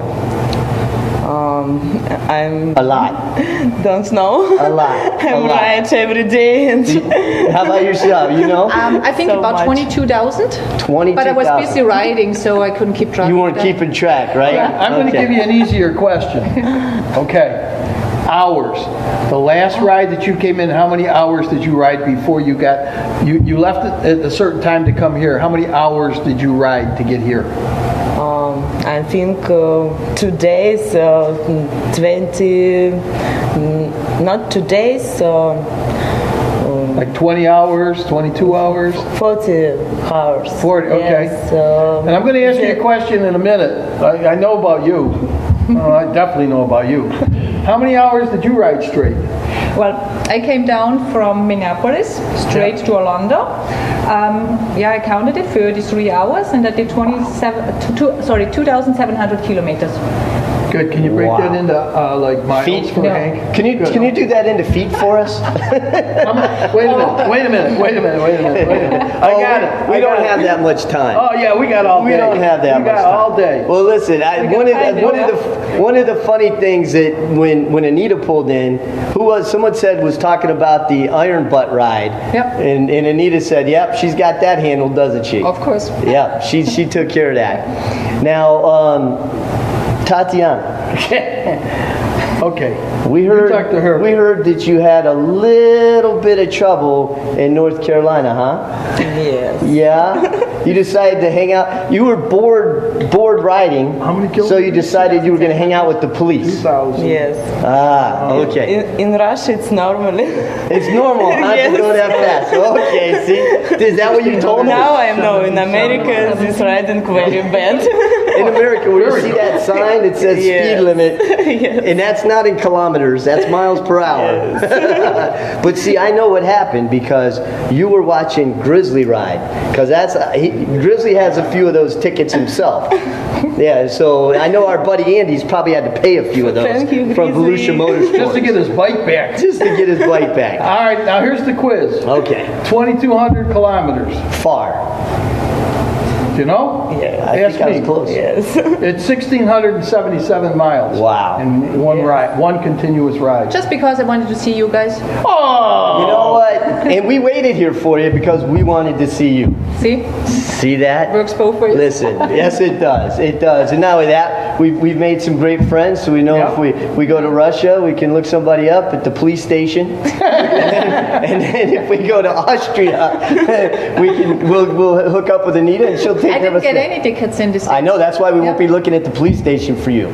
[SPEAKER 13] I'm
[SPEAKER 1] a lot.
[SPEAKER 13] Don't know.
[SPEAKER 1] A lot.
[SPEAKER 13] I'm right every day. And
[SPEAKER 1] how about yourself? You know?
[SPEAKER 14] I think
[SPEAKER 13] So
[SPEAKER 14] about
[SPEAKER 13] much.
[SPEAKER 14] 22,000.
[SPEAKER 1] 22,000.
[SPEAKER 14] But I was busy riding, so I couldn't keep track.
[SPEAKER 1] You weren't
[SPEAKER 14] of that.
[SPEAKER 1] keeping track, right?
[SPEAKER 2] I'm going to give you an easier question. Okay. Hours. The last ride that you came in, how many hours did you ride before you left at a certain time to come here? How many hours did you ride to get here?
[SPEAKER 13] I think 2 days, 20, not 2 days,
[SPEAKER 2] like 20 hours, 22 hours?
[SPEAKER 13] 40 hours.
[SPEAKER 2] 40, okay.
[SPEAKER 13] Yes,
[SPEAKER 2] and I'm going to ask you a question in a minute. I know about you. I definitely know about you. How many hours did you ride straight?
[SPEAKER 14] Well, I came down from Minneapolis straight to Orlando. I counted it, 33 hours, and I did 2,700 kilometers.
[SPEAKER 2] Good. Can you break that into like miles
[SPEAKER 1] feet
[SPEAKER 2] for Hank?
[SPEAKER 1] Can you do that into feet for us?
[SPEAKER 2] Wait a minute. I got it.
[SPEAKER 1] We don't have that much time.
[SPEAKER 2] Oh yeah, we got all day.
[SPEAKER 1] We don't have that
[SPEAKER 2] we
[SPEAKER 1] much
[SPEAKER 2] got
[SPEAKER 1] time.
[SPEAKER 2] all day.
[SPEAKER 1] Well, listen. One of the funny things that when Anita pulled in, someone said was talking about the Iron Butt ride.
[SPEAKER 14] Yep.
[SPEAKER 1] And Anita said, "Yep, she's got that handled, doesn't she?"
[SPEAKER 14] Of course.
[SPEAKER 1] Yeah, she took care of that. Now, Tatiana.
[SPEAKER 2] Okay.
[SPEAKER 1] We heard.
[SPEAKER 2] talk to her.
[SPEAKER 1] We heard that you had a little bit of trouble in North Carolina, huh?
[SPEAKER 13] Yes.
[SPEAKER 1] Yeah. You decided to hang out. You were bored riding.
[SPEAKER 2] How many kilometers?
[SPEAKER 1] So you decided you were going to hang out with the police.
[SPEAKER 2] 2,000.
[SPEAKER 13] Yes.
[SPEAKER 1] Ah, okay.
[SPEAKER 13] In Russia, it's normal.
[SPEAKER 1] It's normal, huh?
[SPEAKER 13] Yes.
[SPEAKER 1] To go that fast. Okay, see? Is that what you told me?
[SPEAKER 13] Now I know. In America, this riding very bad.
[SPEAKER 1] In America, when you see that sign that says
[SPEAKER 13] Yes.
[SPEAKER 1] speed limit,
[SPEAKER 13] Yes.
[SPEAKER 1] and that's not in kilometers. That's miles per hour. But see, I know what happened because you were watching Grizzly ride. Because Grizzly has a few of those tickets himself. Yeah, so I know our buddy Andy's probably had to pay a few of those from Volusia Motorsports.
[SPEAKER 2] Just to get his bike back.
[SPEAKER 1] Just to get his bike back.
[SPEAKER 2] All right, now here's the quiz.
[SPEAKER 1] Okay.
[SPEAKER 2] 2,200 kilometers.
[SPEAKER 1] Far.
[SPEAKER 2] Do you know?
[SPEAKER 13] Yeah.
[SPEAKER 1] I think I was close.
[SPEAKER 13] Yes.
[SPEAKER 2] It's 1,677 miles.
[SPEAKER 1] Wow.
[SPEAKER 2] In one ride, one continuous ride.
[SPEAKER 14] Just because I wanted to see you guys.
[SPEAKER 2] Oh!
[SPEAKER 1] You know what? And we waited here for you because we wanted to see you.
[SPEAKER 14] See?
[SPEAKER 1] See that?
[SPEAKER 14] Works both ways.
[SPEAKER 1] Listen, yes it does. It does. And not only that, we've made some great friends, so we know if we go to Russia, we can look somebody up at the police station. and then if we go to Austria, we'll hook up with Anita and she'll take
[SPEAKER 14] I
[SPEAKER 1] care of
[SPEAKER 14] didn't
[SPEAKER 1] us.
[SPEAKER 14] get any tickets in this.
[SPEAKER 1] I know, that's why we won't be looking at the police station for you.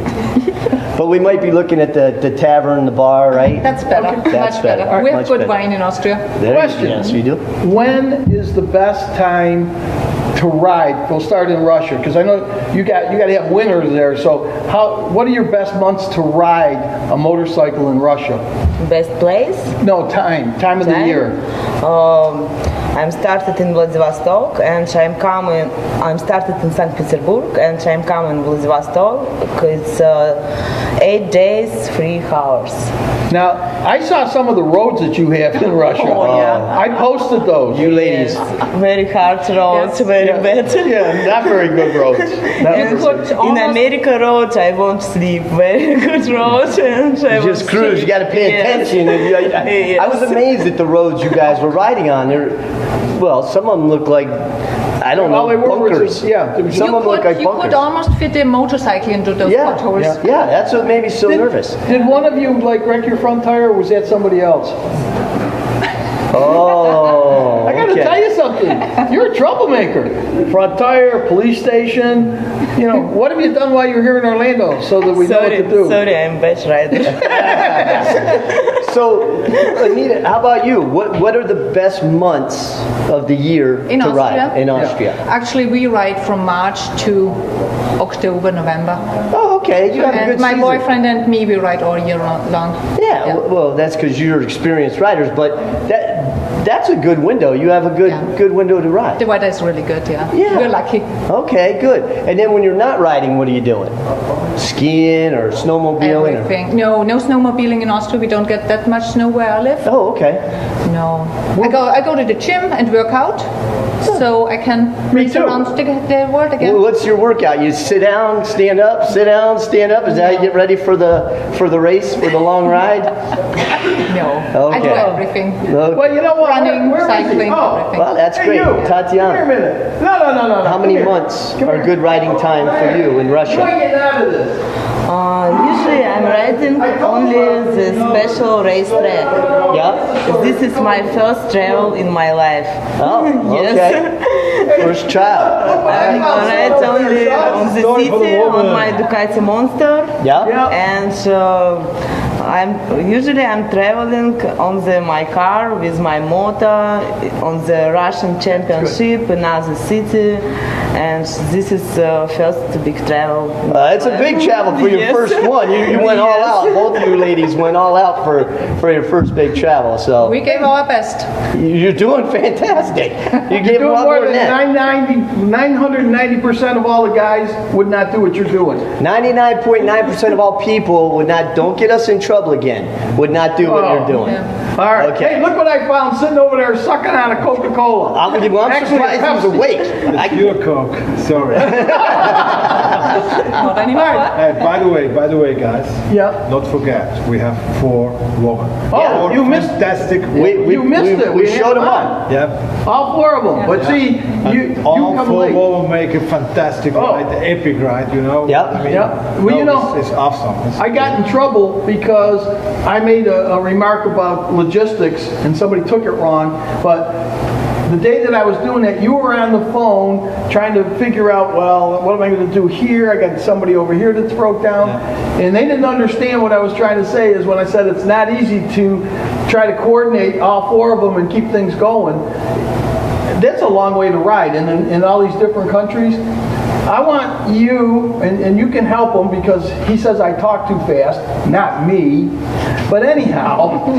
[SPEAKER 1] But we might be looking at the tavern, the bar, right?
[SPEAKER 14] That's better.
[SPEAKER 1] That's
[SPEAKER 14] Much better.
[SPEAKER 1] better.
[SPEAKER 14] We have
[SPEAKER 1] Much
[SPEAKER 14] good
[SPEAKER 1] better.
[SPEAKER 14] wine in Austria.
[SPEAKER 2] Question.
[SPEAKER 1] Yes, we do.
[SPEAKER 2] When is the best time to ride? We'll start in Russia because I know you got to have winters there. So what are your best months to ride a motorcycle in Russia?
[SPEAKER 13] Best place?
[SPEAKER 2] No, time of the year.
[SPEAKER 13] I'm started in Vladivostok and I'm started in St. Petersburg and I'm coming Vladivostok. It's 8 days, 3 hours.
[SPEAKER 2] Now, I saw some of the roads that you have in Russia.
[SPEAKER 13] Oh, yeah.
[SPEAKER 2] I posted those.
[SPEAKER 1] You ladies.
[SPEAKER 13] Very hard roads, very bad.
[SPEAKER 2] Yeah, not very good roads.
[SPEAKER 13] In America roads, I won't sleep. Very good roads. And I
[SPEAKER 1] You just
[SPEAKER 13] won't
[SPEAKER 1] cruise.
[SPEAKER 13] sleep.
[SPEAKER 1] You got to pay attention.
[SPEAKER 13] Yes.
[SPEAKER 1] I was amazed at the roads you guys were riding on. Well, some of them look like, I don't know, bunkers. Some of them look like
[SPEAKER 14] you could
[SPEAKER 1] bunkers.
[SPEAKER 14] almost fit a motorcycle into those potholes.
[SPEAKER 1] Yeah, that's what made me so nervous.
[SPEAKER 2] Did one of you wreck your front tire, or was that somebody else?
[SPEAKER 1] Oh,
[SPEAKER 2] I got to tell you something. You're a troublemaker. Front tire, police station. What have you done while you're here in Orlando so that we know what to do?
[SPEAKER 13] Sorry, I'm bad rider.
[SPEAKER 1] So, Anita, how about you? What are the best months of the year
[SPEAKER 14] In
[SPEAKER 1] to
[SPEAKER 14] Austria?
[SPEAKER 1] ride in Austria?
[SPEAKER 14] Actually, we ride from March to October, November.
[SPEAKER 1] Oh, okay. You have a
[SPEAKER 14] And
[SPEAKER 1] good
[SPEAKER 14] my
[SPEAKER 1] season.
[SPEAKER 14] boyfriend and me, we ride all year long.
[SPEAKER 1] Yeah, well, that's because you're experienced riders, but that's a good window. You have a good window to ride.
[SPEAKER 14] The weather is really good, yeah.
[SPEAKER 1] Yeah.
[SPEAKER 14] We're lucky.
[SPEAKER 1] Okay, good. And then when you're not riding, what are you doing? Skiing or snowmobiling?
[SPEAKER 14] Everything. No snowmobiling in Austria. We don't get that much snow where I live.
[SPEAKER 1] Oh, okay.
[SPEAKER 14] No. I go to the gym and work out, so I can race around the world again.
[SPEAKER 1] Well, what's your workout? You sit down, stand up, sit down, stand up. Is that how you get ready for the race, for the long ride?
[SPEAKER 14] No.
[SPEAKER 1] Okay.
[SPEAKER 14] I do everything.
[SPEAKER 1] Okay.
[SPEAKER 2] Well, you know what?
[SPEAKER 14] Running,
[SPEAKER 2] Where is he?
[SPEAKER 14] cycling, everything.
[SPEAKER 1] Well, that's great.
[SPEAKER 2] You.
[SPEAKER 1] Tatiana.
[SPEAKER 2] Come here a minute. No.
[SPEAKER 1] How many months are good riding time for you in Russia?
[SPEAKER 2] Get out of this.
[SPEAKER 13] Usually I'm riding only the special race track.
[SPEAKER 1] Yeah.
[SPEAKER 13] This is my first travel in my life.
[SPEAKER 1] Oh, okay. First child.
[SPEAKER 13] I ride only on the city on my Ducati Monster.
[SPEAKER 1] Yeah.
[SPEAKER 13] And I'm traveling on my car with my motor on the Russian Championship in another city, and this is first big travel.
[SPEAKER 1] It's a big travel for your first one. You went all out. Both of you ladies went all out for your first big travel. So
[SPEAKER 14] We gave our best.
[SPEAKER 1] you're doing fantastic. You gave a
[SPEAKER 2] Doing
[SPEAKER 1] lot
[SPEAKER 2] more
[SPEAKER 1] more than
[SPEAKER 2] than
[SPEAKER 1] that.
[SPEAKER 2] 990% of all the guys would not do what you're doing.
[SPEAKER 1] 99.9% of all people would not. Don't get us in trouble again. Would not do what you're doing.
[SPEAKER 2] All right.
[SPEAKER 1] Okay.
[SPEAKER 2] Hey, look what I found sitting over there sucking on a Coca-Cola.
[SPEAKER 1] I'm
[SPEAKER 2] Actually,
[SPEAKER 1] surprised he was
[SPEAKER 2] Pepsi.
[SPEAKER 1] awake.
[SPEAKER 15] Pure Coke. Sorry.
[SPEAKER 14] Not anymore.
[SPEAKER 15] By the way, guys.
[SPEAKER 2] Yeah.
[SPEAKER 15] Not forget, we have 4 women.
[SPEAKER 2] Oh, you missed
[SPEAKER 15] fantastic.
[SPEAKER 2] You missed it.
[SPEAKER 1] We showed them
[SPEAKER 2] up.
[SPEAKER 1] up.
[SPEAKER 15] Yeah.
[SPEAKER 2] All 4 of them. But see, you
[SPEAKER 15] All
[SPEAKER 2] come
[SPEAKER 15] 4
[SPEAKER 2] late.
[SPEAKER 15] women make a fantastic ride, the epic ride.
[SPEAKER 1] Yep.
[SPEAKER 15] I mean,
[SPEAKER 2] Yep. Well, you know,
[SPEAKER 15] it's awesome.
[SPEAKER 2] I got in trouble because I made a remark about logistics and somebody took it wrong. But the day that I was doing that, you were on the phone trying to figure out, well, what am I going to do here? I got somebody over here that's broke down. And they didn't understand what I was trying to say is when I said it's not easy to try to coordinate all 4 of them and keep things going. That's a long way to ride. And in all these different countries, I want you, and you can help him because he says I talk too fast, not me. But anyhow,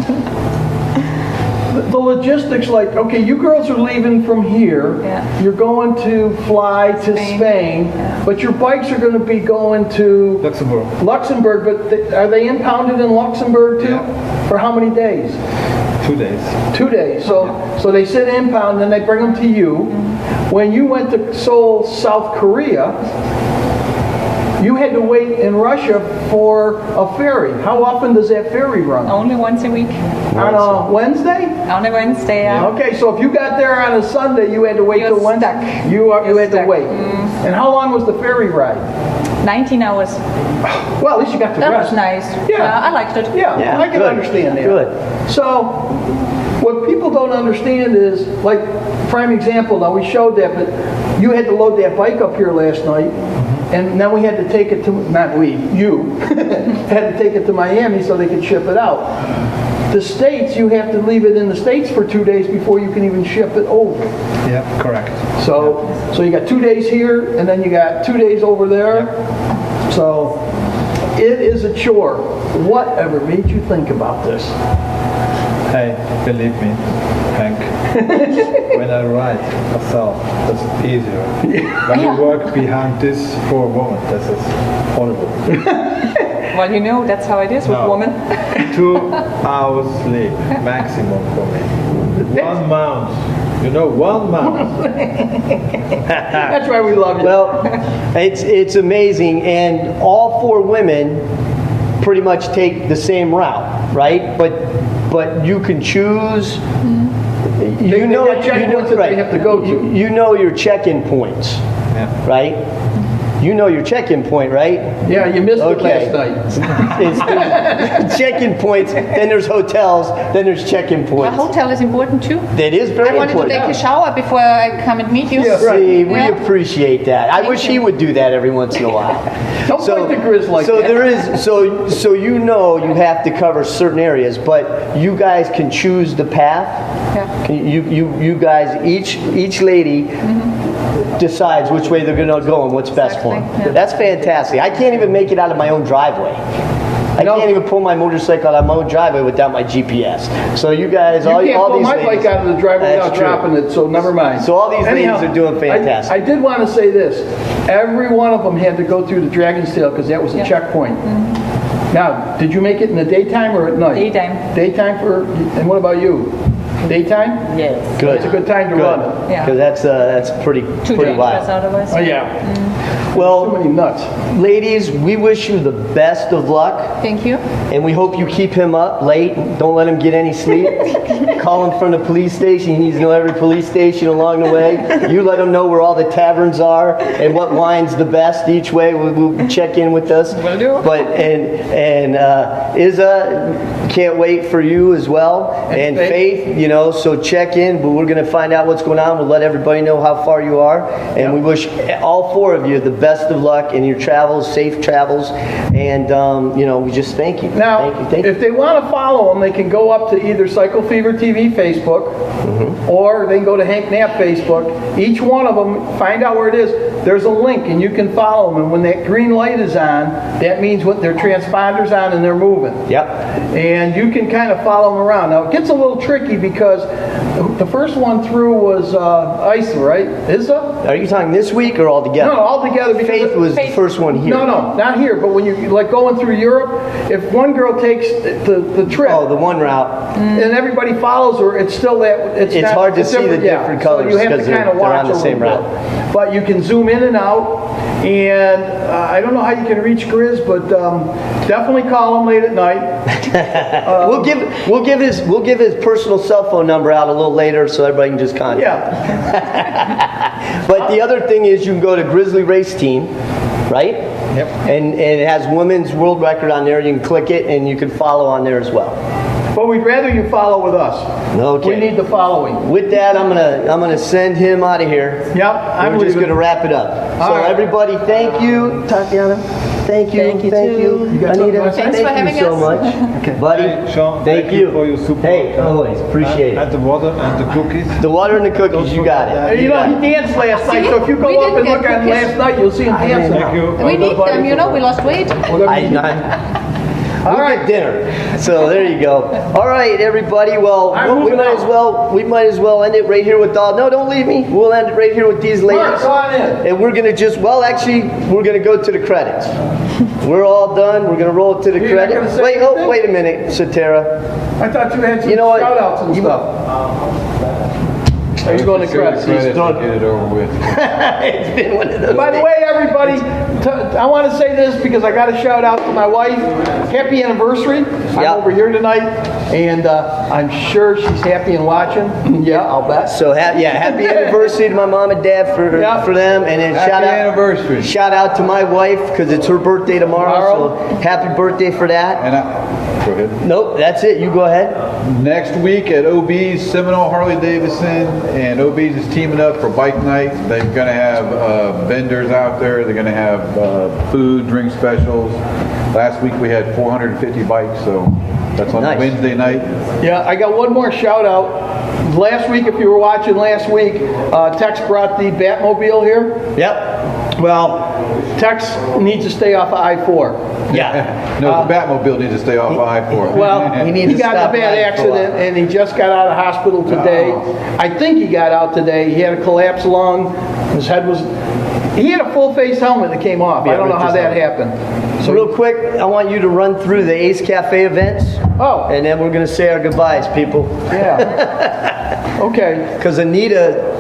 [SPEAKER 2] the logistics, like, okay, you girls are leaving from here.
[SPEAKER 14] Yeah.
[SPEAKER 2] You're going to fly to Spain, but your bikes are going to be going to Luxembourg, but are they impounded in Luxembourg too?
[SPEAKER 15] Yeah.
[SPEAKER 2] For how many days?
[SPEAKER 15] 2 days.
[SPEAKER 2] 2 days. So they sit impound, and they bring them to you. When you went to Seoul, South Korea, you had to wait in Russia for a ferry. How often does that ferry run?
[SPEAKER 14] Only once a week.
[SPEAKER 2] On a Wednesday?
[SPEAKER 14] On a Wednesday, yeah.
[SPEAKER 2] Okay, so if you got there on a Sunday, you had to wait till Wednesday. You had to wait. And how long was the ferry ride?
[SPEAKER 14] 19 hours.
[SPEAKER 2] Well, at least you got to
[SPEAKER 14] That
[SPEAKER 2] rest.
[SPEAKER 14] was nice.
[SPEAKER 2] Yeah.
[SPEAKER 14] I liked it.
[SPEAKER 2] Yeah, I can understand that.
[SPEAKER 1] Good.
[SPEAKER 2] So, what people don't understand is, like, prime example, now we showed that, but you had to load that bike up here last night, and then we had to take it to, not we, you, had to take it to Miami so they could ship it out. The States, you have to leave it in the States for 2 days before you can even ship it over.
[SPEAKER 15] Yeah, correct.
[SPEAKER 2] So you got 2 days here, and then you got 2 days over there. So it is a chore. Whatever made you think about this?
[SPEAKER 15] Hey, believe me, Hank. When I ride myself, that's easier. When you work behind this poor woman, this is horrible.
[SPEAKER 14] Well, you know, that's how it is with women.
[SPEAKER 15] 2 hours sleep maximum for me. 1 month. You know, 1 month.
[SPEAKER 2] That's why we love you.
[SPEAKER 1] Well, it's amazing, and all 4 women pretty much take the same route, right? But you can choose. You know
[SPEAKER 2] that they have to go to.
[SPEAKER 1] You know your check-in points, right? You know your check-in point, right?
[SPEAKER 2] Yeah, you missed it last night.
[SPEAKER 1] It's check-in points, then there's hotels, then there's check-in
[SPEAKER 14] A
[SPEAKER 1] points.
[SPEAKER 14] hotel is important too.
[SPEAKER 1] That is very
[SPEAKER 14] I wanted
[SPEAKER 1] important.
[SPEAKER 14] to take a shower before I come and meet you.
[SPEAKER 1] See, we appreciate that. I wish he would do that every once in a while.
[SPEAKER 2] Don't point the Grizz like
[SPEAKER 1] so
[SPEAKER 2] that.
[SPEAKER 1] there is so you know you have to cover certain areas, but you guys can choose the path.
[SPEAKER 14] Yeah.
[SPEAKER 1] You guys, each lady decides which way they're going to go and what's best for them.
[SPEAKER 14] Yeah.
[SPEAKER 1] That's fantastic. I can't even make it out of my own driveway. I can't even pull my motorcycle out of my own driveway without my GPS. So you guys,
[SPEAKER 2] You
[SPEAKER 1] all
[SPEAKER 2] can't pull
[SPEAKER 1] these
[SPEAKER 2] my
[SPEAKER 1] ladies,
[SPEAKER 2] bike out of the driveway
[SPEAKER 1] That's
[SPEAKER 2] without
[SPEAKER 1] true.
[SPEAKER 2] dropping it, so never mind.
[SPEAKER 1] So all these ladies are doing fantastic.
[SPEAKER 2] I did want to say this. Every one of them had to go through the Dragon's Tail because that was a checkpoint. Now, did you make it in the daytime or at night?
[SPEAKER 14] Daytime.
[SPEAKER 2] Daytime and what about you? Daytime?
[SPEAKER 13] Yes.
[SPEAKER 1] Good.
[SPEAKER 2] It's a good time to run it.
[SPEAKER 14] Yeah.
[SPEAKER 1] Because that's pretty
[SPEAKER 14] Too
[SPEAKER 1] pretty
[SPEAKER 14] dangerous
[SPEAKER 1] wild.
[SPEAKER 14] otherwise.
[SPEAKER 2] Oh, yeah.
[SPEAKER 1] Well,
[SPEAKER 2] Too many nuts.
[SPEAKER 1] ladies, we wish you the best of luck,
[SPEAKER 14] Thank you.
[SPEAKER 1] and we hope you keep him up late. Don't let him get any sleep. Call him from the police station. He needs to know every police station along the way. You let him know where all the taverns are and what wine's the best each way. We'll check in with us.
[SPEAKER 14] Will do.
[SPEAKER 1] But and Izza, can't wait for you as well. And Faith, you know, so check in. But we're going to find out what's going on. We'll let everybody know how far you are, and we wish all 4 of you the best of luck in your travels, safe travels, and you know, we just thank you.
[SPEAKER 2] Now,
[SPEAKER 1] thank you.
[SPEAKER 2] if they want to follow them, they can go up to either Cycle Fever TV Facebook, or they can go to Hank Knapp Facebook. Each one of them, find out where it is. There's a link, and you can follow them. And when that green light is on, that means what their transponder's on and they're moving.
[SPEAKER 1] Yep.
[SPEAKER 2] And you can kind of follow them around. Now, it gets a little tricky because the first one through was Isa, right? Izza?
[SPEAKER 1] Are you talking this week or all together?
[SPEAKER 2] No, all together. Because
[SPEAKER 1] Faith was the first one here.
[SPEAKER 2] No, not here. But when you like going through Europe, if one girl takes the trip,
[SPEAKER 1] the one route,
[SPEAKER 2] and everybody follows her, it's still that. It's
[SPEAKER 1] not, hard to see the different colors
[SPEAKER 2] so you have to
[SPEAKER 1] because
[SPEAKER 2] kind of
[SPEAKER 1] they're
[SPEAKER 2] watch
[SPEAKER 1] on the same route.
[SPEAKER 2] But you can zoom in and out. And I don't know how you can reach Grizz, but definitely call him late at night.
[SPEAKER 1] We'll give his personal cell phone number out a little later so everybody can just contact him. But the other thing is you can go to Grizzly Race Team, right?
[SPEAKER 2] Yep.
[SPEAKER 1] And it has women's world record on there. You can click it and you can follow on there as well.
[SPEAKER 2] But we'd rather you follow with us.
[SPEAKER 1] Okay.
[SPEAKER 2] We need the following.
[SPEAKER 1] With that, I'm gonna send him out of here.
[SPEAKER 2] Yep.
[SPEAKER 1] We're just gonna wrap it up. So
[SPEAKER 2] All right.
[SPEAKER 1] everybody, thank you, Tatiana. Thank you.
[SPEAKER 13] Thank you
[SPEAKER 1] Thank
[SPEAKER 13] too.
[SPEAKER 1] you.
[SPEAKER 2] You got
[SPEAKER 1] Anita,
[SPEAKER 2] something?
[SPEAKER 14] Thanks for
[SPEAKER 1] thank
[SPEAKER 14] having
[SPEAKER 1] you so
[SPEAKER 14] us.
[SPEAKER 1] much. Buddy,
[SPEAKER 15] Hey, Sean,
[SPEAKER 1] thank you.
[SPEAKER 15] for your support.
[SPEAKER 1] Hey, always. Appreciate it.
[SPEAKER 15] And the water and the cookies.
[SPEAKER 1] The water and the cookies, you got it.
[SPEAKER 2] Hey, you know, he danced last night, so if you
[SPEAKER 14] we
[SPEAKER 2] go up
[SPEAKER 14] didn't
[SPEAKER 2] and
[SPEAKER 14] get
[SPEAKER 2] look at him
[SPEAKER 14] cookies.
[SPEAKER 2] last night, you'll see him dancing.
[SPEAKER 15] Thank you.
[SPEAKER 14] We need them, you know, we lost weight.
[SPEAKER 1] All right, dinner. So there you go. All right, everybody. Well, we might as well end it right here with all. No, don't leave me. We'll end it right here with these ladies.
[SPEAKER 2] Mark, go on in.
[SPEAKER 1] And we're gonna we're gonna go to the credits. We're all done. We're gonna roll it to the
[SPEAKER 2] You're not gonna
[SPEAKER 1] credits.
[SPEAKER 2] say
[SPEAKER 1] Wait,
[SPEAKER 2] anything?
[SPEAKER 1] wait a minute, Satara.
[SPEAKER 2] I thought you had some
[SPEAKER 1] You know what?
[SPEAKER 2] shout-outs and stuff. He's going to credits.
[SPEAKER 4] Get it over with.
[SPEAKER 1] It's been one of those
[SPEAKER 2] By the
[SPEAKER 1] days.
[SPEAKER 2] way, everybody, I want to say this because I got to shout out to my wife. Happy anniversary. I'm over here tonight, and I'm sure she's happy and watching. Yeah, I'll bet.
[SPEAKER 1] So happy anniversary to my mom and dad for them, and then
[SPEAKER 4] Happy
[SPEAKER 1] shout out to my wife because it's her birthday tomorrow. So happy birthday for that.
[SPEAKER 4] And go ahead.
[SPEAKER 1] Nope, that's it. You go ahead.
[SPEAKER 4] Next week at OB's, Seminole Harley Davidson, and OB's is teaming up for bike night. They're going to have vendors out there. They're going to have food, drink specials. Last week we had 450 bikes, so that's on Wednesday night.
[SPEAKER 2] Yeah, I got one more shout out. Last week, if you were watching last week, Tex brought the Batmobile here.
[SPEAKER 1] Yep.
[SPEAKER 2] Well, Tex needs to stay off of I-4.
[SPEAKER 1] Yeah.
[SPEAKER 4] No, the Batmobile needs to stay off of I-4.
[SPEAKER 2] Well, he got in a bad accident and he just got out of hospital today. I think he got out today. He had a collapsed lung. His head was... He had a full-face helmet that came off. I don't know how that happened.
[SPEAKER 1] So real quick, I want you to run through the Ace Cafe events.
[SPEAKER 2] Oh.
[SPEAKER 1] And then we're going to say our goodbyes, people.
[SPEAKER 2] Yeah. Okay.
[SPEAKER 1] Because Anita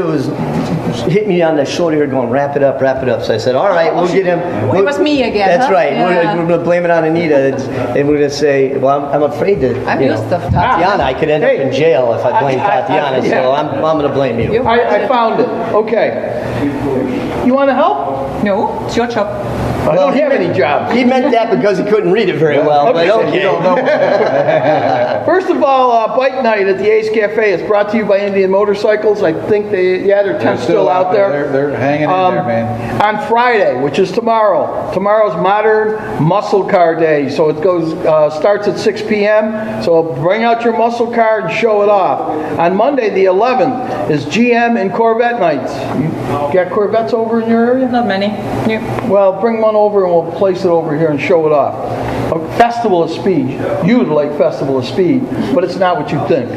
[SPEAKER 1] was hit me on the shoulder here going, wrap it up. So I said, all right, we'll get him.
[SPEAKER 14] It was me again.
[SPEAKER 1] That's
[SPEAKER 14] huh?
[SPEAKER 1] right.
[SPEAKER 14] Yeah.
[SPEAKER 1] We're going to blame it on Anita. And we're going to say, well, I'm afraid that,
[SPEAKER 14] I'm used to
[SPEAKER 1] Tatiana, I could end up in jail if I blame Tatiana.
[SPEAKER 2] yeah.
[SPEAKER 1] So I'm going to blame you.
[SPEAKER 2] I found it. Okay. You want to help?
[SPEAKER 14] No, it's your job.
[SPEAKER 2] I don't have any jobs.
[SPEAKER 1] He meant that because he couldn't read it very well, but okay.
[SPEAKER 4] You don't know.
[SPEAKER 2] First of all, Bike Night at the Ace Cafe is brought to you by Indian Motorcycles. I think their tent's still out there.
[SPEAKER 4] They're hanging in there, man.
[SPEAKER 2] On Friday, which is tomorrow. Tomorrow's Modern Muscle Car Day, so it starts at 6 p.m. So bring out your muscle car and show it off. On Monday, the 11th, is GM and Corvette nights. You got Corvettes over in your area?
[SPEAKER 14] Not many. Yeah.
[SPEAKER 2] Well, bring one over and we'll place it over here and show it off. A Festival of Speed. You'd like Festival of Speed, but it's not what you think.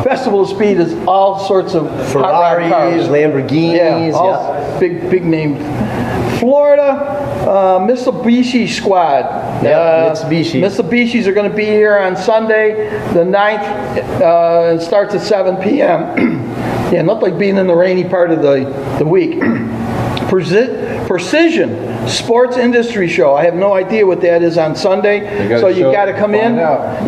[SPEAKER 2] Festival of Speed is all sorts of
[SPEAKER 1] Ferraris,
[SPEAKER 2] cars.
[SPEAKER 1] Lamborghinis,
[SPEAKER 2] all big name. Florida, Mitsubishi Squad.
[SPEAKER 1] Mitsubishi.
[SPEAKER 2] Mitsubishis are going to be here on Sunday, the 9th. It starts at 7 p.m. Yeah, not like being in the rainy part of the week. Precision Sports Industry Show. I have no idea what that is on Sunday. So you got to come in.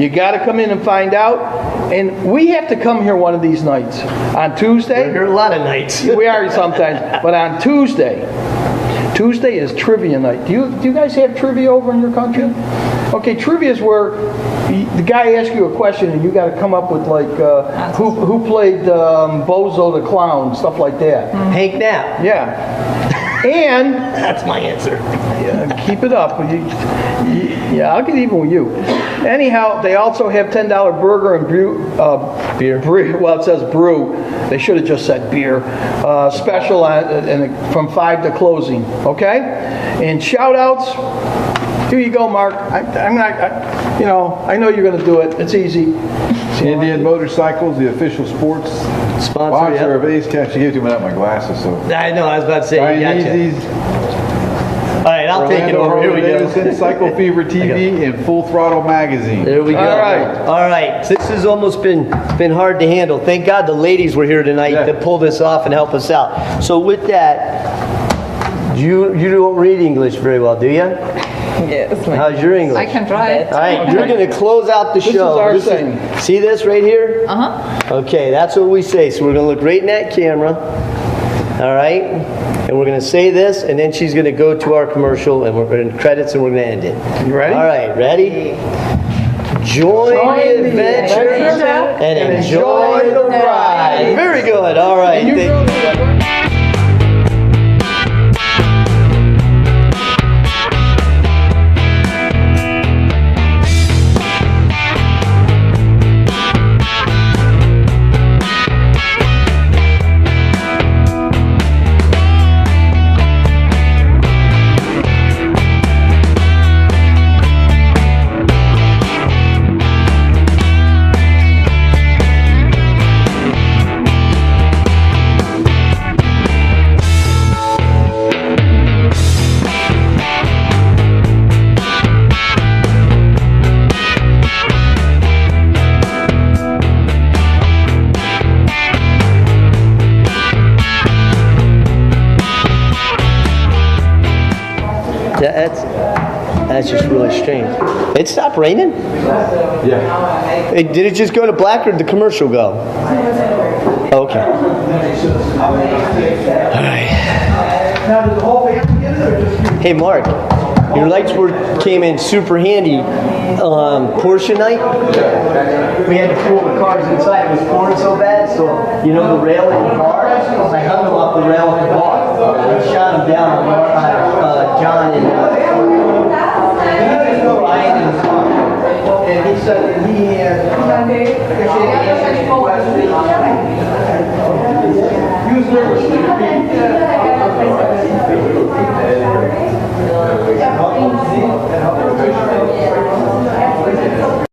[SPEAKER 2] You got to come in and find out. And we have to come here one of these nights. On Tuesday.
[SPEAKER 1] We're here a lot of nights.
[SPEAKER 2] We are sometimes. But on Tuesday is trivia night. Do you guys have trivia over in your country? Okay, trivia is where the guy asks you a question and you got to come up with like who played Bozo the Clown, stuff like that.
[SPEAKER 1] Hank Knapp.
[SPEAKER 2] Yeah. And
[SPEAKER 1] that's my answer.
[SPEAKER 2] Yeah, keep it up. Yeah, I'll get even with you. Anyhow, they also have $10 burger and beer. Well, it says brew. They should have just said beer. Special from 5 to closing. Okay? And shout outs. Here you go, Mark. I know you're going to do it. It's easy.
[SPEAKER 4] Indian Motorcycles, the official sports sponsor of Ace Cafe. She gave it to me without my glasses, so.
[SPEAKER 1] I know, I was about to say, All right, I'll take it over. Here we go.
[SPEAKER 4] Cycle Fever TV and Full Throttle Magazine.
[SPEAKER 1] There we go. All right. This has almost been hard to handle. Thank God the ladies were here tonight to pull this off and help us out. So with that, you don't read English very well, do you?
[SPEAKER 13] Yes.
[SPEAKER 1] How's your English?
[SPEAKER 14] I can try it.
[SPEAKER 1] All right, you're going to close out the show.
[SPEAKER 2] This is our thing.
[SPEAKER 1] See this right here?
[SPEAKER 14] Uh-huh.
[SPEAKER 1] Okay, that's what we say. So we're going to look right in that camera. All right? And we're going to say this, and then she's going to go to our commercial, and we're in credits, and we're going to end it.
[SPEAKER 2] You ready?
[SPEAKER 1] All right, ready? Join the adventure and enjoy the ride. Very good. All right. Thank you. That's just really strange. It stopped raining?
[SPEAKER 4] Yeah.
[SPEAKER 1] Did it just go to black or did the commercial go? Okay. All right. Hey, Mark. Your lights came in super handy. Porsche night, we had to pull the cars inside. It was pouring so bad, so you know the rail in the car? I hung them off the rail at the bar. I shot them down on John and Ryan and he said that he had he was nervous.